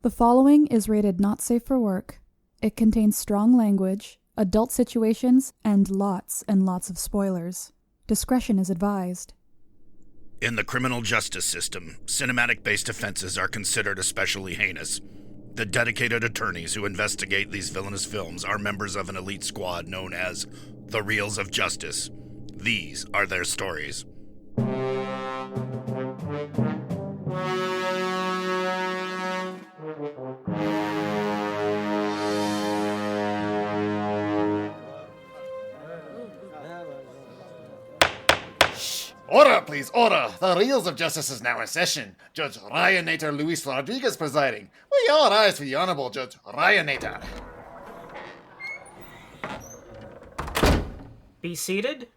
The following is rated not safe for work. It contains strong language, adult situations, and lots of spoilers. Discretion is advised. In the criminal justice system, cinematic-based offenses are considered especially heinous. The dedicated attorneys who investigate these villainous films are members of an elite squad known as the Reels of Justice. These are their stories. Order, please, order! The Reels of Justice is now in session. Judge Ryan-Nator Luis Rodriguez presiding. Will you all rise for the Honorable Judge Ryan-Nator? Be seated.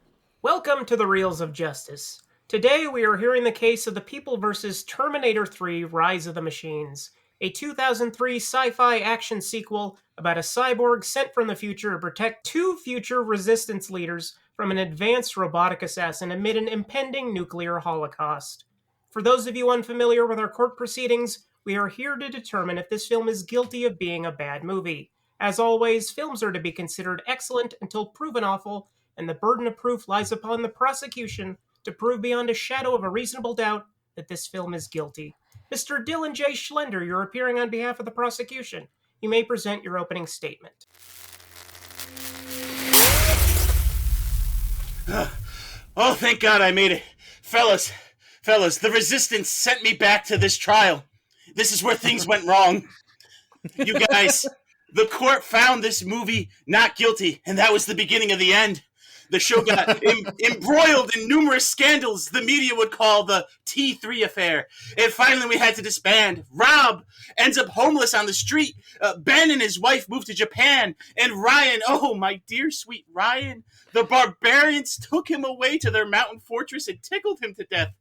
Welcome to the Reels of Justice. Today we are hearing the case of the People vs. Terminator 3 Rise of the Machines, a 2003 sci-fi action sequel about a cyborg sent from the future to protect two future resistance leaders from an advanced robotic assassin amid an impending nuclear holocaust. For those of you unfamiliar with our court proceedings, we are here to determine if this film is guilty of being a bad movie. As always, films are to be considered excellent until proven awful, and the burden of proof lies upon the prosecution to prove beyond a shadow of a reasonable doubt that this film is guilty. Mr. Dylan J. Schlender, you're appearing on behalf of the prosecution. You may present your opening statement. Oh, thank God I made it. Fellas, the resistance sent me back to this trial. This is where things went wrong. You guys, the court found this movie not guilty, and that was the beginning of the end. The show got embroiled in numerous scandals the media would call the T3 affair. And finally we had to disband. Robb ends up homeless on the street. Ben and his wife moved to Japan. And Ryan, oh my dear sweet Ryan, the barbarians took him away to their mountain fortress and tickled him to death.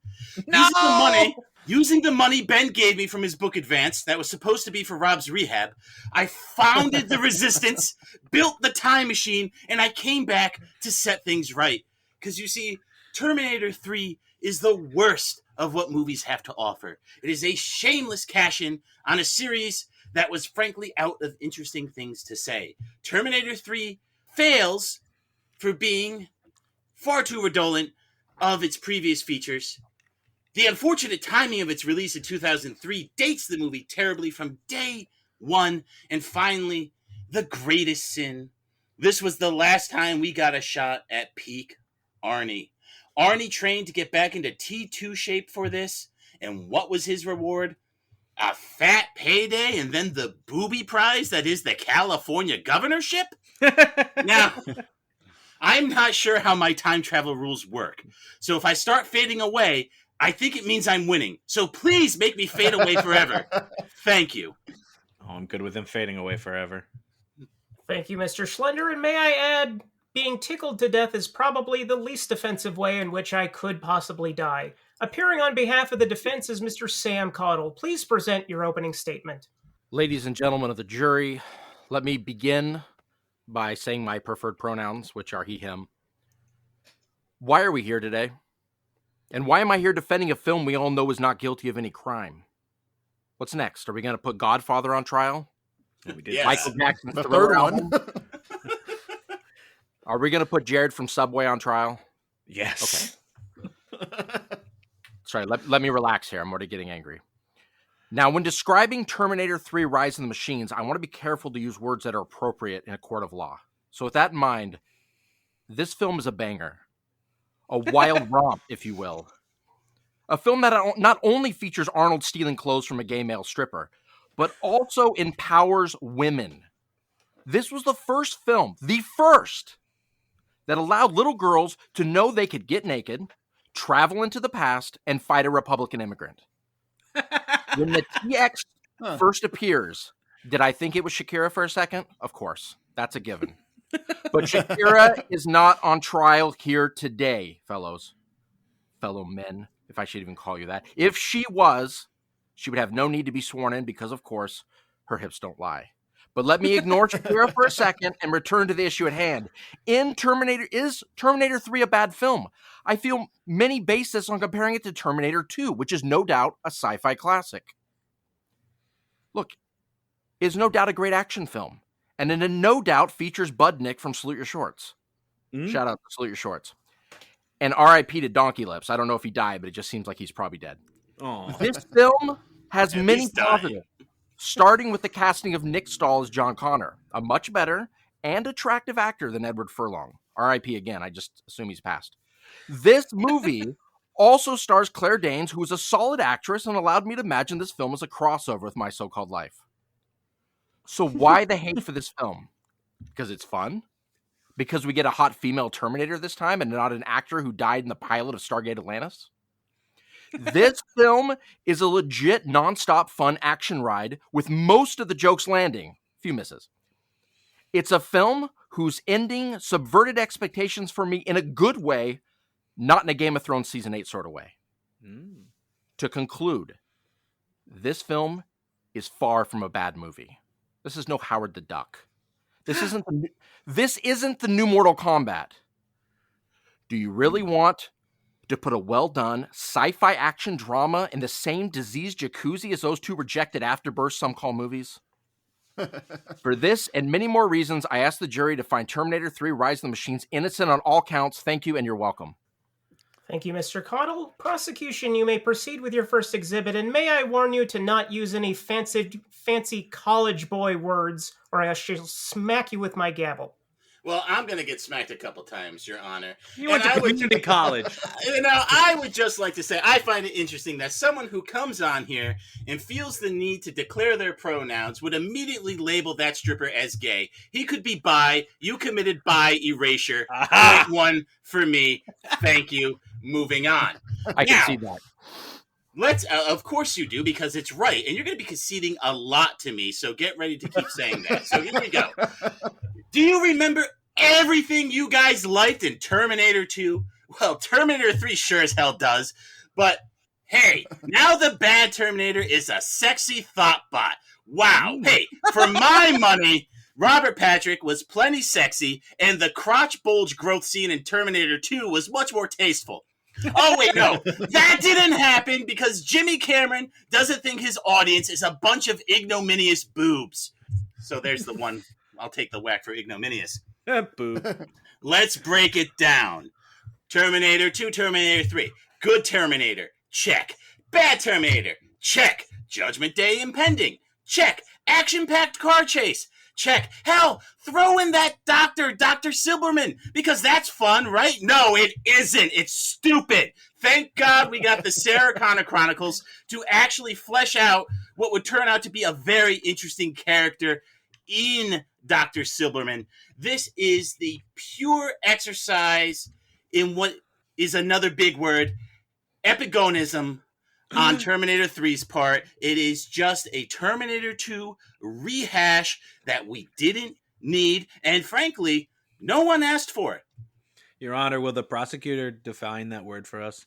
No! Using the money Ben gave me from his book advance that was supposed to be for Robb's rehab, I founded the resistance, built the time machine, and I came back to set things right. Because you see, Terminator 3 is the worst of what movies have to offer. It is a shameless cash-in on a series that was frankly out of interesting things to say. Terminator 3 fails for being far too redolent of its previous features. The unfortunate timing of its release in 2003 dates the movie terribly from day one. And finally, the greatest sin. This was the last time we got a shot at peak Arnie. Arnie trained to get back into T2 shape for this. And what was his reward? A fat payday and then the booby prize that is the California governorship? Now, I'm not sure how my time travel rules work. So if I start fading away, I think it means I'm winning. So please make me fade away forever. Thank you. Oh, I'm good with him fading away forever. Thank you, Mr. Schlender, and may I add, being tickled to death is probably the least offensive way in which I could possibly die. Appearing on behalf of the defense is Mr. Sam Caudle. Please present your opening statement. Ladies and gentlemen of the jury, let me begin by saying my preferred pronouns, which are he, him. Why are we here today? And why am I here defending a film we all know is not guilty of any crime? What's next? Are we going to put Godfather on trial? Yeah, we did. Yes. Michael Jackson's The Thriller third album? one. Are we going to put Jared from Subway on trial? Yes. Okay. Sorry, let me relax here. I'm already getting angry. Now, when describing Terminator 3 Rise of the Machines, I want to be careful to use words that are appropriate in a court of law. So with that in mind, this film is a banger. A wild romp, if you will. A film that not only features Arnold stealing clothes from a gay male stripper, but also empowers women. This was the first film, that allowed little girls to know they could get naked, travel into the past, and fight a Republican immigrant. When the TX first appears, did I think it was Shakira for a second? Of course. That's a given. But Shakira is not on trial here today, fellow men, if I should even call you that. If she was, she would have no need to be sworn in because, of course, her hips don't lie. But let me ignore Shakira for a second and return to the issue at hand. Is Terminator 3 a bad film? I feel many base this on comparing it to Terminator 2, which is no doubt a sci-fi classic. Look, is no doubt a great action film. And it no doubt features Budnick from Salute Your Shorts. Shout out to Salute Your Shorts. And R.I.P. to Donkey Lips. I don't know if he died, but it just seems like he's probably dead. Oh, This film has At many least dying. positives, starting with the casting of Nick Stahl as John Connor, a much better and attractive actor than Edward Furlong. R.I.P. again. I just assume he's passed. This movie also stars Claire Danes, who is a solid actress and allowed me to imagine this film as a crossover with My So-Called Life. So why the hate for this film? Because it's fun? Because we get a hot female Terminator this time and not an actor who died in the pilot of Stargate Atlantis? This film is a legit nonstop fun action ride with most of the jokes landing. Few misses. It's a film whose ending subverted expectations for me in a good way, not in a Game of Thrones Season 8 sort of way. To conclude, this film is far from a bad movie. This is no Howard the Duck. This isn't the new Mortal Kombat. Do you really want to put a well-done sci-fi action drama in the same diseased jacuzzi as those two rejected afterbirths some call movies? For this and many more reasons, I ask the jury to find Terminator 3 Rise of the Machines innocent on all counts. Thank you, and you're welcome. Thank you, Mr. Caudle. Prosecution, you may proceed with your first exhibit, and may I warn you to not use any fancy college boy words, or I shall smack you with my gavel. Well, I'm going to get smacked a couple times, Your Honor. you went to community college. I would just like to say, I find it interesting that someone who comes on here and feels the need to declare their pronouns would immediately label that stripper as gay. He could be bi. You committed bi erasure. Point one for me. Thank you. Moving on. I can see that. Let's, of course you do, because it's right. And you're going to be conceding a lot to me, so get ready to keep saying that. So here we go. Do you remember everything you guys liked in Terminator 2? Well, Terminator 3 sure as hell does. But hey, now the bad Terminator is a sexy thought bot. Wow. Hey, for my money, Robert Patrick was plenty sexy, and the crotch bulge growth scene in Terminator 2 was much more tasteful. Oh, wait, no. That didn't happen because Jimmy Cameron doesn't think his audience is a bunch of ignominious boobs. So there's the one. I'll take the whack for ignominious. Boo. Let's break it down. Terminator 2, Terminator 3. Good Terminator. Check. Bad Terminator. Check. Judgment Day impending. Check. Action-packed car chase. Check. Hell, throw in that Dr. Silberman, because that's fun, right? No, it isn't. It's stupid. Thank God we got the Sarah Connor Chronicles to actually flesh out what would turn out to be a very interesting character in Dr. Silberman. This is the pure exercise in what is another big word, epigonism on Terminator 3's part. It is just a Terminator 2 rehash that we didn't need, and frankly, no one asked for it. Your Honor, will the prosecutor define that word for us?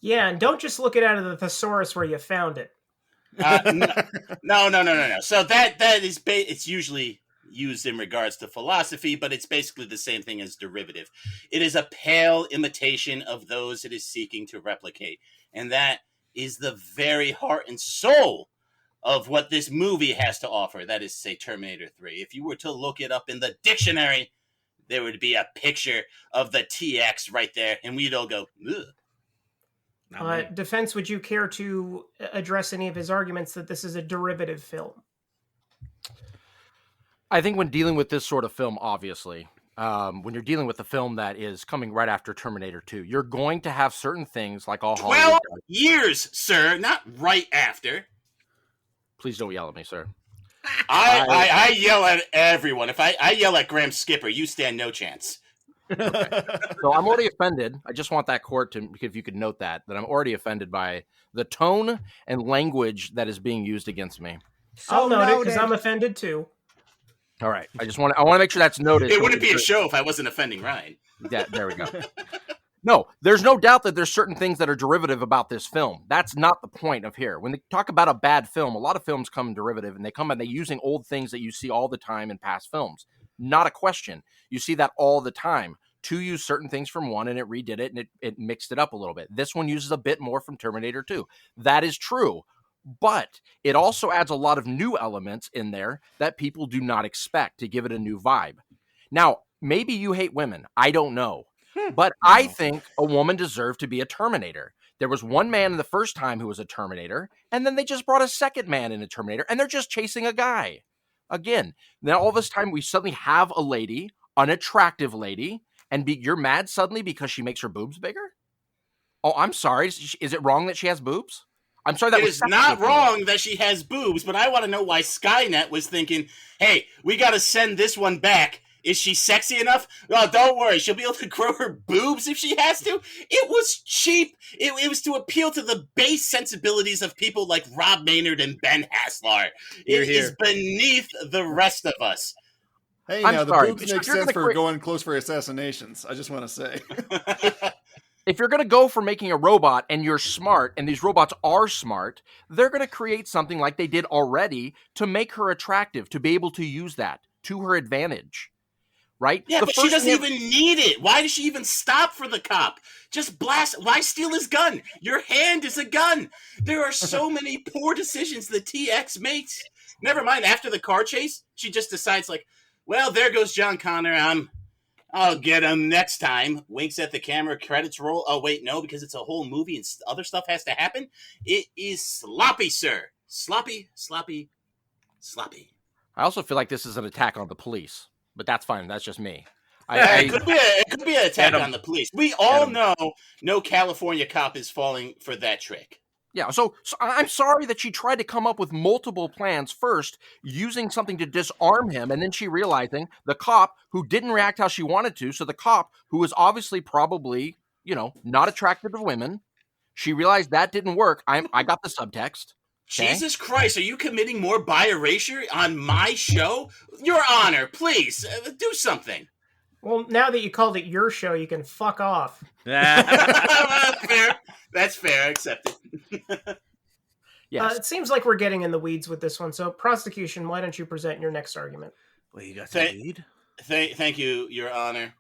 Yeah, and don't just look it out of the thesaurus where you found it. No. So that is it's usually used in regards to philosophy, but it's basically the same thing as derivative. It is a pale imitation of those it is seeking to replicate, and that is the very heart and soul of what this movie has to offer. That is, say, Terminator 3. If you were to look it up in the dictionary, there would be a picture of the TX right there, and we'd all go, ugh. Defense, would you care to address any of his arguments that this is a derivative film? I think when dealing with this sort of film, obviously, when you're dealing with a film that is coming right after Terminator 2, you're going to have certain things like all 12 Hollywood does. years, sir, not right after. Please don't yell at me, sir. I yell at everyone. If I yell at Graham Skipper, you stand no chance. Okay. So I'm already offended. I just want that court to, if you could note that I'm already offended by the tone and language that is being used against me. I'll note it because I'm offended too. All right. I want to make sure that's noted. It wouldn't be a show if I wasn't offending Ryan. Yeah, there we go. No, there's no doubt that there's certain things that are derivative about this film. That's not the point of here. When they talk about a bad film, a lot of films come derivative, and they're using old things that you see all the time in past films. Not a question. You see that all the time. 2 used certain things from 1, and it redid it, and it mixed it up a little bit. This one uses a bit more from Terminator 2. That is true. but it also adds a lot of new elements in there that people do not expect to give it a new vibe. Now, maybe you hate women. I don't know. But I think a woman deserved to be a Terminator. There was one man the first time who was a Terminator, and then they just brought a second man in a Terminator, and they're just chasing a guy. Again, now all this time we suddenly have a lady, an attractive lady, and you're mad suddenly because she makes her boobs bigger? Oh, I'm sorry. Is it wrong that she has boobs? I'm sorry. It is not wrong that she has boobs, but I want to know why Skynet was thinking, hey, we got to send this one back. Is she sexy enough? Oh, don't worry. She'll be able to grow her boobs if she has to. It was cheap. It was to appeal to the base sensibilities of people like Robb Maynard and Ben Haslar. It is beneath the rest of us. Hey, I'm now sorry, the boobs make sense for going close for assassinations. I just want to say. If you're going to go for making a robot and you're smart, and these robots are smart, they're going to create something like they did already to make her attractive, to be able to use that to her advantage. Right? Yeah, but she doesn't even need it. Why does she even stop for the cop? Just blast. Why steal his gun? Your hand is a gun. There are so many poor decisions the TX makes. Never mind, after the car chase, she just decides like, well, there goes John Connor. I'll get him next time. Winks at the camera, credits roll. Oh, wait, no, because it's a whole movie and other stuff has to happen. It is sloppy, sir. Sloppy, sloppy, sloppy. I also feel like this is an attack on the police. But that's fine. That's just me. It could be an attack on the police. We all know no California cop is falling for that trick. Yeah, so I'm sorry that she tried to come up with multiple plans first, using something to disarm him, and then she realizing the cop who didn't react how she wanted to, so the cop who was obviously probably, not attracted to women, she realized that didn't work. I got the subtext. Okay. Jesus Christ, are you committing more bi-erasure on my show? Your Honor, please, do something. Well, now that you called it your show, you can fuck off. Fair. That's fair. Accept it. Yes. It seems like we're getting in the weeds with this one. So, prosecution, why don't you present your next argument? Well, you got the lead. Thank you, Your Honor.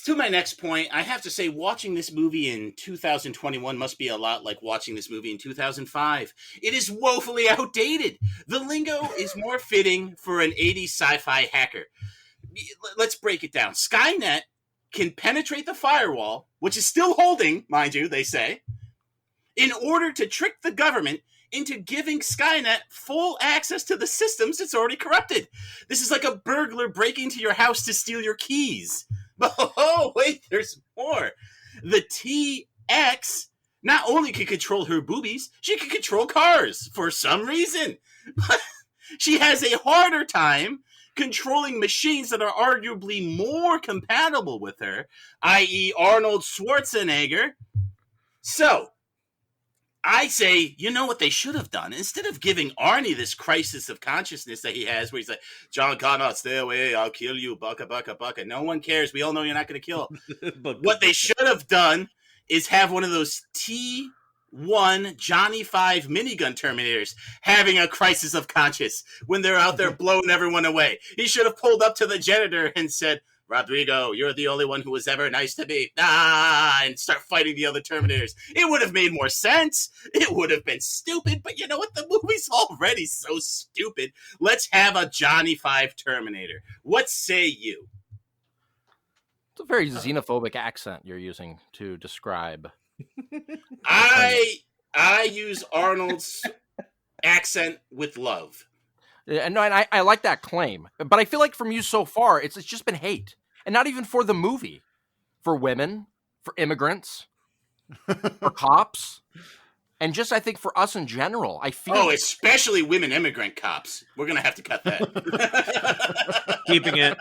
To my next point, I have to say watching this movie in 2021 must be a lot like watching this movie in 2005. It is woefully outdated. The lingo is more fitting for an 80s sci-fi hacker. Let's break it down. Skynet can penetrate the firewall, which is still holding, mind you, they say, in order to trick the government into giving Skynet full access to the systems it's already corrupted. This is like a burglar breaking into your house to steal your keys. Oh, wait, there's more. The TX not only can control her boobies, she can control cars for some reason. But she has a harder time controlling machines that are arguably more compatible with her, i.e. Arnold Schwarzenegger. So, I say, you know what they should have done? Instead of giving Arnie this crisis of consciousness that he has, where he's like, John Connor, stay away, I'll kill you, bucka, bucka, bucka. No one cares. We all know you're not going to kill. What they should have done is have one of those T1 Johnny 5 minigun Terminators having a crisis of conscience when they're out there blowing everyone away. He should have pulled up to the janitor and said, Rodrigo, you're the only one who was ever nice to me. And start fighting the other Terminators. It would have made more sense. It would have been stupid, but you know what? The movie's already so stupid. Let's have a Johnny 5 Terminator. What say you? It's a very xenophobic accent you're using to describe. I use Arnold's accent with love. And I like that claim, but I feel like from you so far, it's just been hate, and not even for the movie, for women, for immigrants, for cops, and just I think for us in general. I feel especially women immigrant cops. We're gonna have to cut that. Keeping it.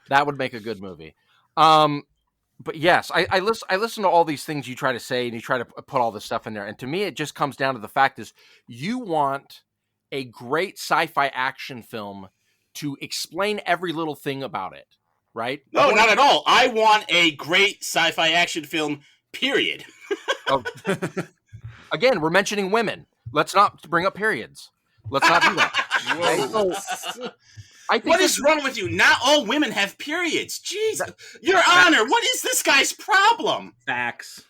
That would make a good movie. But yes, I listen to all these things you try to say, and you try to put all this stuff in there, and to me, it just comes down to the fact is you want a great sci-fi action film to explain every little thing about it, right? No, not at all. I want a great sci-fi action film, period. Again, we're mentioning women. Let's not bring up periods. Let's not do that. What is wrong with you? Not all women have periods. Jeez. Your Honor, what is this guy's problem? Facts.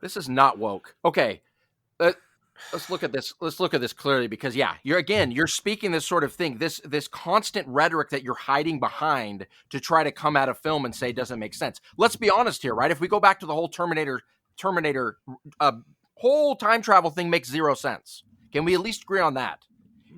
This is not woke. Okay. Let's look at this. Let's look at this clearly, because you're speaking this sort of thing, this constant rhetoric that you're hiding behind to try to come at a film and say it doesn't make sense. Let's be honest here, right? If we go back to the whole Terminator whole time travel thing makes zero sense. Can we at least agree on that?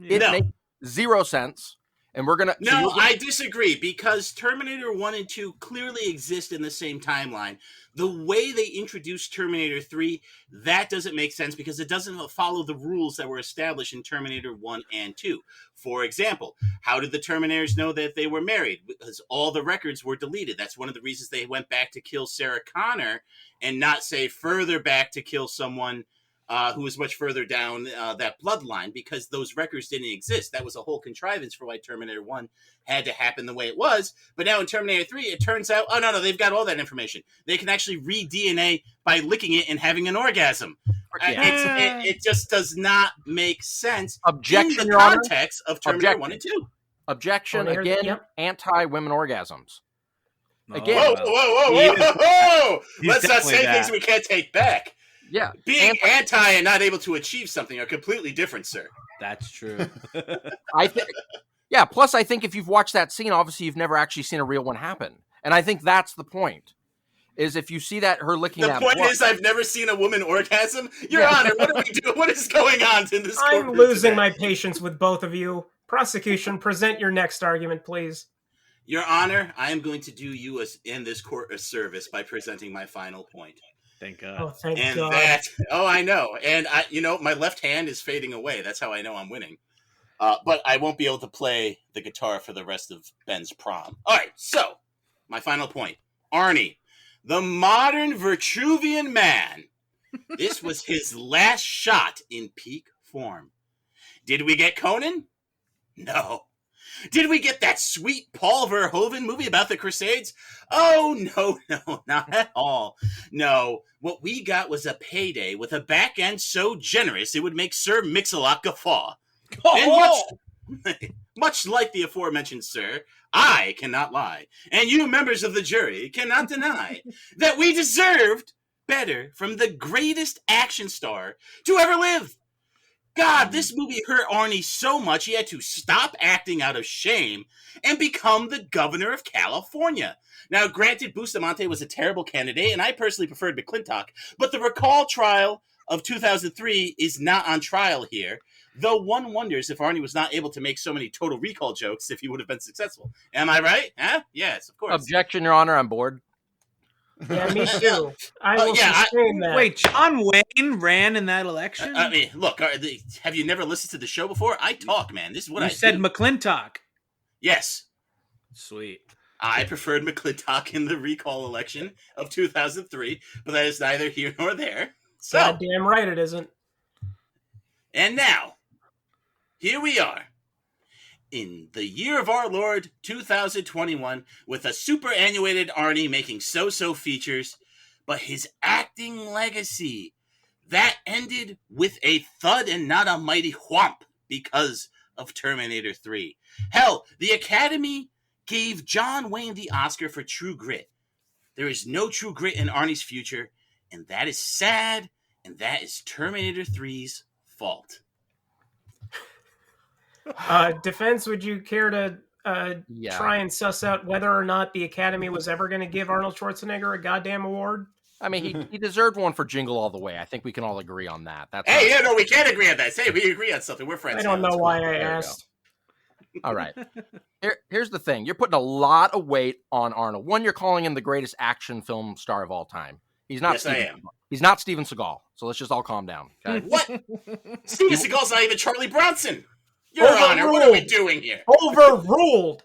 It makes zero sense. And we're gonna. No, I disagree, because Terminator 1 and 2 clearly exist in the same timeline. The way they introduced Terminator 3, that doesn't make sense because it doesn't follow the rules that were established in Terminator 1 and 2. For example, how did the Terminators know that they were married? Because all the records were deleted. That's one of the reasons they went back to kill Sarah Connor and not say further back to kill someone who was much further down that bloodline, because those records didn't exist. That was a whole contrivance for why Terminator 1 had to happen the way it was. But now in Terminator 3, it turns out, oh, no, they've got all that information. They can actually read DNA by licking it and having an orgasm. It just does not make sense Objection, in the Your Honor. context of Terminator 1 and 2. Objection, again, anti-women orgasms. Again, whoa. Let's not say things we can't take back. Yeah. Being anti and not able to achieve something are completely different, sir. That's true. Plus I think if you've watched that scene, obviously you've never actually seen a real one happen. And I think that's the point. Is if you see that her licking that blood. The point is I've never seen a woman orgasm. Your Honor, what are we doing? What is going on in this courtroom I'm losing today? my patience with both of you. Prosecution, present your next argument, please. Your Honor, I am going to do you in this court a service by presenting my final point. Thank God. Oh, thank and God. I know. And my left hand is fading away. That's how I know I'm winning. But I won't be able to play the guitar for the rest of Ben's prom. All right, so my final point. Arnie, the modern Vitruvian man. This was his last shot in peak form. Did we get Conan? No. Did we get that sweet Paul Verhoeven movie about the Crusades? Oh, no, not at all. No, what we got was a payday with a back end so generous it would make Sir Mix-a-Lot guffaw. And much like the aforementioned sir, I cannot lie, and you members of the jury cannot deny that we deserved better from the greatest action star to ever live. God, this movie hurt Arnie so much he had to stop acting out of shame and become the governor of California. Now, granted, Bustamante was a terrible candidate, and I personally preferred McClintock, but the recall trial of 2003 is not on trial here, though one wonders if Arnie was not able to make so many Total Recall jokes if he would have been successful. Am I right? Huh? Yes, of course. Objection, Your Honor, I'm bored. Yeah, me too. I will sustain that. Wait, John Wayne ran in that election? I mean, look, have you never listened to the show before? I talk, man. This is what I said do. McClintock. Yes. Sweet. I preferred McClintock in the recall election of 2003, but that is neither here nor there. So, goddamn right it isn't. And now, here we are. In the year of our Lord, 2021, with a superannuated Arnie making so-so features, but his acting legacy, that ended with a thud and not a mighty whomp because of Terminator 3. Hell, the Academy gave John Wayne the Oscar for True Grit. There is no True Grit in Arnie's future, and that is sad, and that is Terminator 3's fault. Defense, would you care to try and suss out whether or not the Academy was ever going to give Arnold Schwarzenegger a goddamn award? I mean, he deserved one for Jingle All the Way. I think we can all agree on that. We can't agree on that. Hey, we agree on something. We're friends. I don't know why I asked. All right. Here's the thing. You're putting a lot of weight on Arnold. One, you're calling him the greatest action film star of all time. He's not. Yes, I am. He's not Steven Seagal. So let's just all calm down. Okay? What? Steven Seagal's not even Charlie Bronson. Your Honor, what are we doing here? Overruled.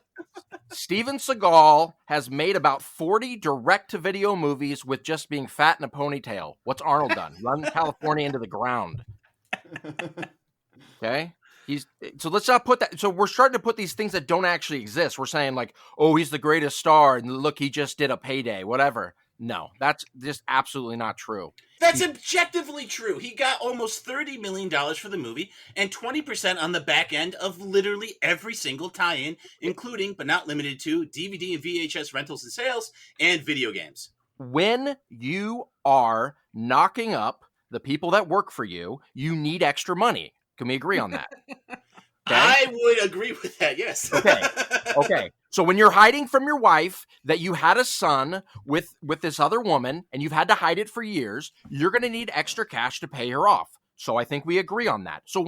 Steven Seagal has made about 40 direct-to-video movies with just being fat in a ponytail. What's Arnold done? Run California into the ground. Okay? So let's not put that. So we're starting to put these things that don't actually exist. We're saying like, oh, he's the greatest star, and look, he just did a Payday, whatever. No, that's just absolutely not true. That's objectively true. He got almost $30 million for the movie and 20% on the back end of literally every single tie-in, including, but not limited to, DVD and VHS rentals and sales and video games. When you are knocking up the people that work for you, you need extra money. Can we agree on that? Okay? I would agree with that, yes. Okay. So when you're hiding from your wife that you had a son with this other woman and you've had to hide it for years, you're going to need extra cash to pay her off. So I think we agree on that. So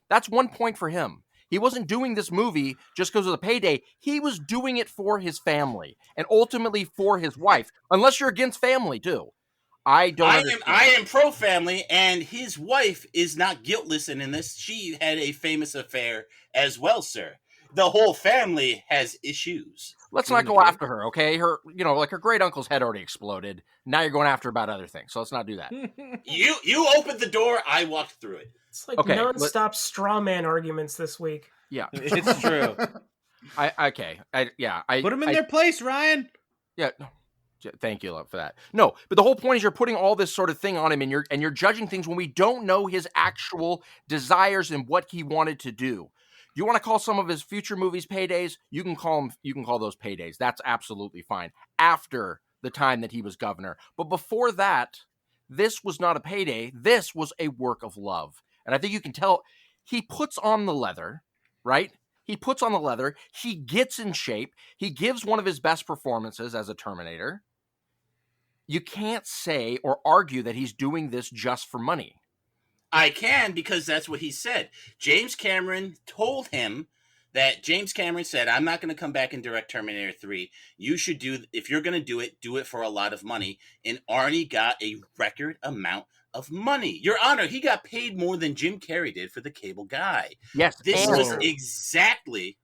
that's 1 point for him. He wasn't doing this movie just because of the payday. He was doing it for his family and ultimately for his wife, unless you're against family too. I am pro-family, and his wife is not guiltless in this. She had a famous affair as well, sir. The whole family has issues. Let's not go after her, okay? Her great uncle's head already exploded. Now you're going after her about other things, so let's not do that. You opened the door, I walked through it. It's like nonstop straw man arguments this week. Yeah, it's true. Put them in their place, Ryan. Yeah. Thank you for that. No, but the whole point is you're putting all this sort of thing on him, and you're judging things when we don't know his actual desires and what he wanted to do. You want to call some of his future movies paydays? You can call those paydays. That's absolutely fine. After the time that he was governor, but before that, this was not a payday. This was a work of love, and I think you can tell. He puts on the leather, right? He puts on the leather. He gets in shape. He gives one of his best performances as a Terminator. You can't say or argue that he's doing this just for money. I can, because that's what he said. James Cameron told him that said, I'm not going to come back and direct Terminator 3. You should if you're going to do it for a lot of money. And Arnie got a record amount of money. Your Honor, he got paid more than Jim Carrey did for The Cable Guy. Yes. This is exactly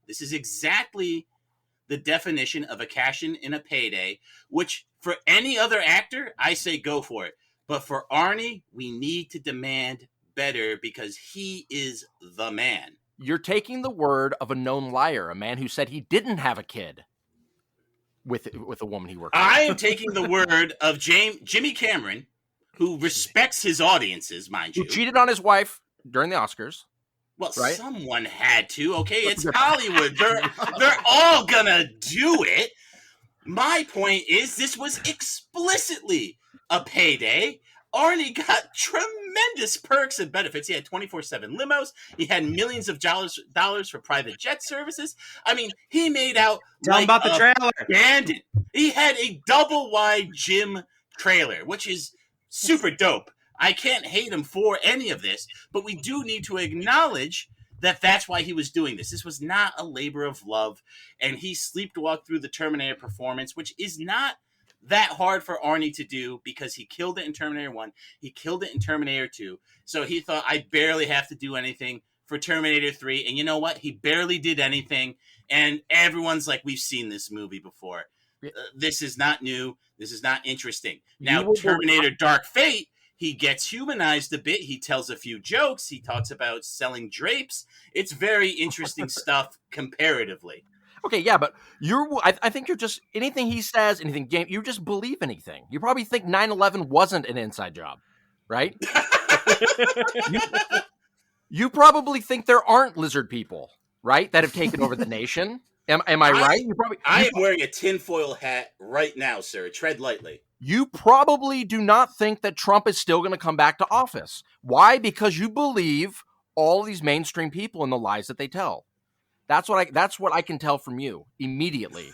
the definition of a cash-in in a payday, which for any other actor, I say go for it. But for Arnie, we need to demand better because he is the man. You're taking the word of a known liar, a man who said he didn't have a kid with a woman he worked with. I am taking the word of Jimmy Cameron, who respects his audiences, mind you. Who cheated on his wife during the Oscars. Well, right? Someone had to, okay? It's Hollywood. They're all gonna do it. My point is, this was explicitly a payday. Arnie got tremendous perks and benefits. He had 24/7 limos. He had millions of dollars for private jet services. I mean, he made out Tell him about the trailer. Bandit. He had a double wide gym trailer, which is super dope. I can't hate him for any of this, but we do need to acknowledge that that's why he was doing this. This was not a labor of love, and he sleepwalked through the Terminator performance, which is not that hard for Arnie to do because he killed it in Terminator 1. He killed it in Terminator 2. So he thought, I barely have to do anything for Terminator 3. And you know what? He barely did anything. And everyone's like, we've seen this movie before. This is not new. This is not interesting. Now, Terminator Dark Fate, he gets humanized a bit. He tells a few jokes. He talks about selling drapes. It's very interesting stuff comparatively. Okay, yeah, but I think you're just, anything he says, you just believe anything. You probably think 9/11 wasn't an inside job, right? you probably think there aren't lizard people, right, that have taken over the nation. Am I right? I am wearing a tinfoil hat right now, sir. Tread lightly. You probably do not think that Trump is still going to come back to office. Why? Because you believe all these mainstream people and the lies that they tell. That's what I can tell from you immediately.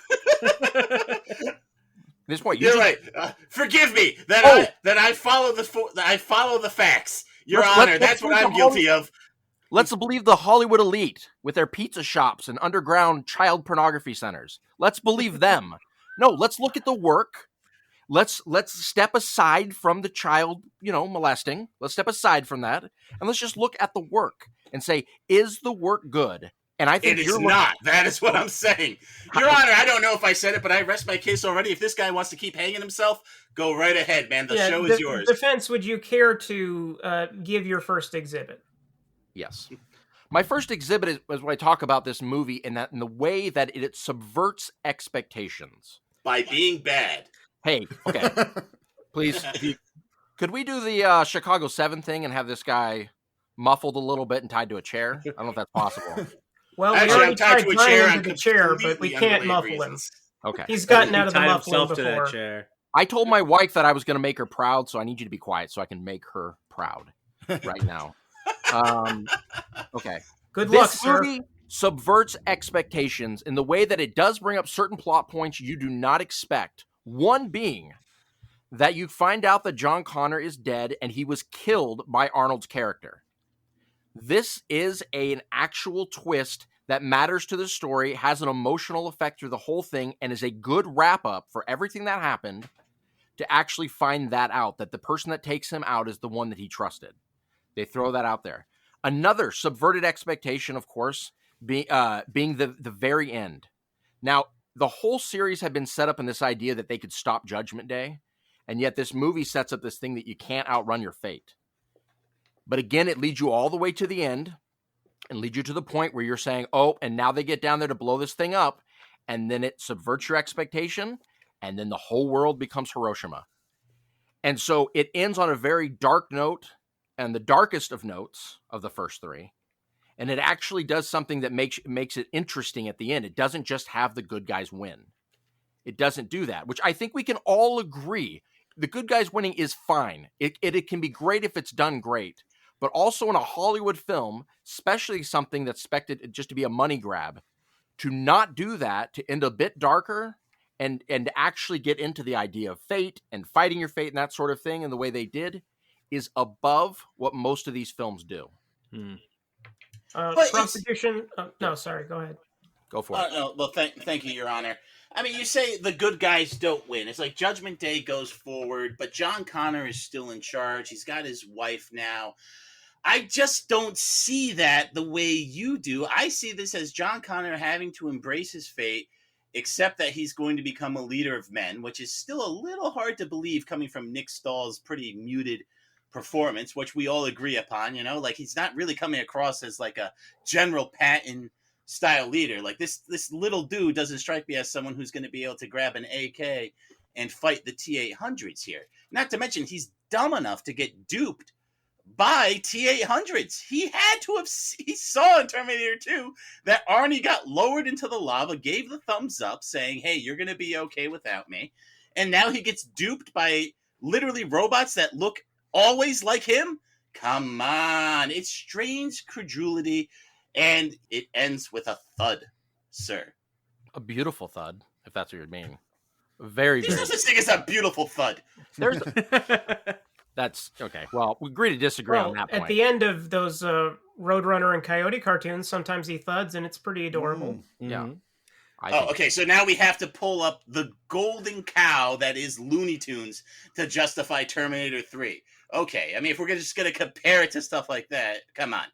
This point, you're right. Forgive me that I follow the facts. Your Honor, that's what I'm guilty of. Let's believe the Hollywood elite with their pizza shops and underground child pornography centers. Let's believe them. No, let's look at the work. Let's step aside from the child, molesting. Let's step aside from that, and let's just look at the work and say, is the work good? And I think it is not. That is what I'm saying. Your Honor, I don't know if I said it, but I rest my case already. If this guy wants to keep hanging himself, go right ahead, man. The show is yours. Defense, would you care to give your first exhibit? Yes. My first exhibit is when I talk about this movie in the way that it subverts expectations. By being bad. Hey, okay. Please, could we do the Chicago 7 thing and have this guy muffled a little bit and tied to a chair? I don't know if that's possible. Well, actually, we already tied to a chair into the chair, but we can't muffle him. Okay. He's gotten out of the tied muffling himself before. to that chair. I told my wife that I was going to make her proud, so I need you to be quiet so I can make her proud right now. Okay. Good luck, This sir. movie subverts expectations in the way that it does bring up certain plot points you do not expect. One being that you find out that John Connor is dead and he was killed by Arnold's character. This is an actual twist that matters to the story, has an emotional effect through the whole thing, and is a good wrap-up for everything that happened to actually find that out, that the person that takes him out is the one that he trusted. They throw that out there. Another subverted expectation, of course, being the very end. Now, the whole series had been set up in this idea that they could stop Judgment Day, and yet this movie sets up this thing that you can't outrun your fate. But again, it leads you all the way to the end and leads you to the point where you're saying, oh, and now they get down there to blow this thing up, and then it subverts your expectation, and then the whole world becomes Hiroshima. And so it ends on a very dark note, and the darkest of notes of the first three. And it actually does something that makes it interesting at the end. It doesn't just have the good guys win. It doesn't do that, which I think we can all agree. The good guys winning is fine. It can be great if it's done great. But also in a Hollywood film, especially something that's expected just to be a money grab, to not do that, to end a bit darker and actually get into the idea of fate and fighting your fate and that sort of thing in the way they did is above what most of these films do. Prosecution. No, sorry. Go ahead. Go for it. No, well, thank you, Your Honor. I mean, you say the good guys don't win. It's like Judgment Day goes forward, but John Connor is still in charge. He's got his wife now. I just don't see that the way you do. I see this as John Connor having to embrace his fate, accept that he's going to become a leader of men, which is still a little hard to believe coming from Nick Stahl's pretty muted performance, which we all agree upon, like he's not really coming across as like a General Patton style leader. Like this little dude doesn't strike me as someone who's going to be able to grab an AK and fight the T-800s here. Not to mention he's dumb enough to get duped by T-800s. He saw in Terminator 2 that Arnie got lowered into the lava, gave the thumbs up saying, hey, you're going to be okay without me. And now he gets duped by literally robots that look always like him. Come on. It's strange credulity, and it ends with a thud, sir. A beautiful thud, if that's what you're meaning. Very, There's very. no such thing as a beautiful thud. That's okay. Well, we agree to disagree on that point. At the end of those Roadrunner and Coyote cartoons, sometimes he thuds, and it's pretty adorable. Yeah. Okay, so now we have to pull up the golden cow that is Looney Tunes to justify Terminator 3. Okay, I mean, if we're just going to compare it to stuff like that, come on.